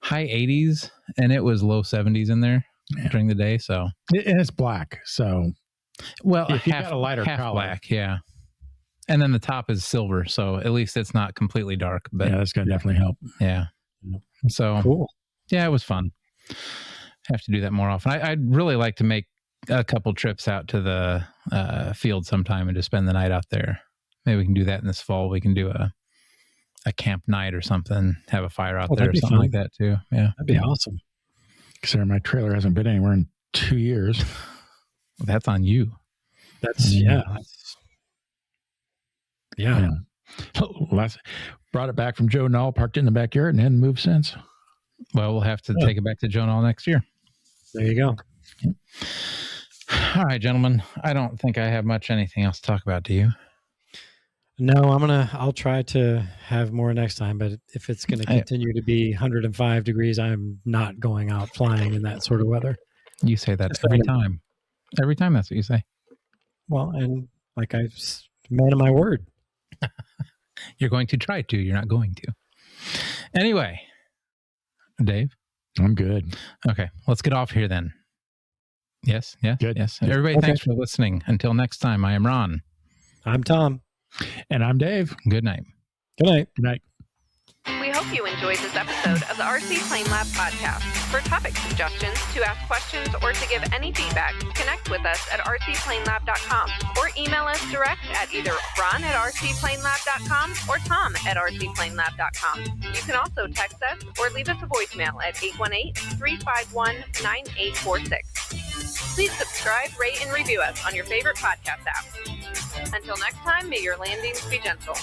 high 80s and it was low 70s in there during the day. So and it's black. So well, if you got a lighter half color, black, yeah. And then the top is silver, so at least it's not completely dark. But yeah, that's gonna definitely help. Yeah. So cool. Yeah, it was fun. Have to do that more often. I'd really like to make a couple trips out to the field sometime and just spend the night out there. Maybe we can do that in this fall. We can do a camp night or something, have a fire out there or something like that too. Yeah. That'd be awesome. Considering my trailer hasn't been anywhere in 2 years. That's on you. That's yeah. Brought it back from Joe Knoll, parked it in the backyard, and hadn't moved since. Well, we'll have to take it back to Joe Knoll next year. There you go. All right, gentlemen. I don't think I have anything else to talk about. Do you? No, I'll try to have more next time, but if it's going to continue to be 105 degrees, I'm not going out flying in that sort of weather. You say that every time. Every time that's what you say. Well, and like I'm man of my word. You're going to try to. You're not going to. Anyway, Dave? I'm good. Okay, let's get off here then. Yes, good. Yes. Everybody, thanks for listening. Until next time, I am Ron. I'm Tom. And I'm Dave. Good night. Good night. Good night. We hope you enjoyed this episode of the RC Plane Lab podcast. For topic suggestions, to ask questions, or to give any feedback, connect with us at rcplanelab.com or email us direct at either ron@rcplanelab.com or tom@rcplanelab.com. You can also text us or leave us a voicemail at 818-351-9846. Please subscribe, rate, and review us on your favorite podcast app. Until next time, may your landings be gentle.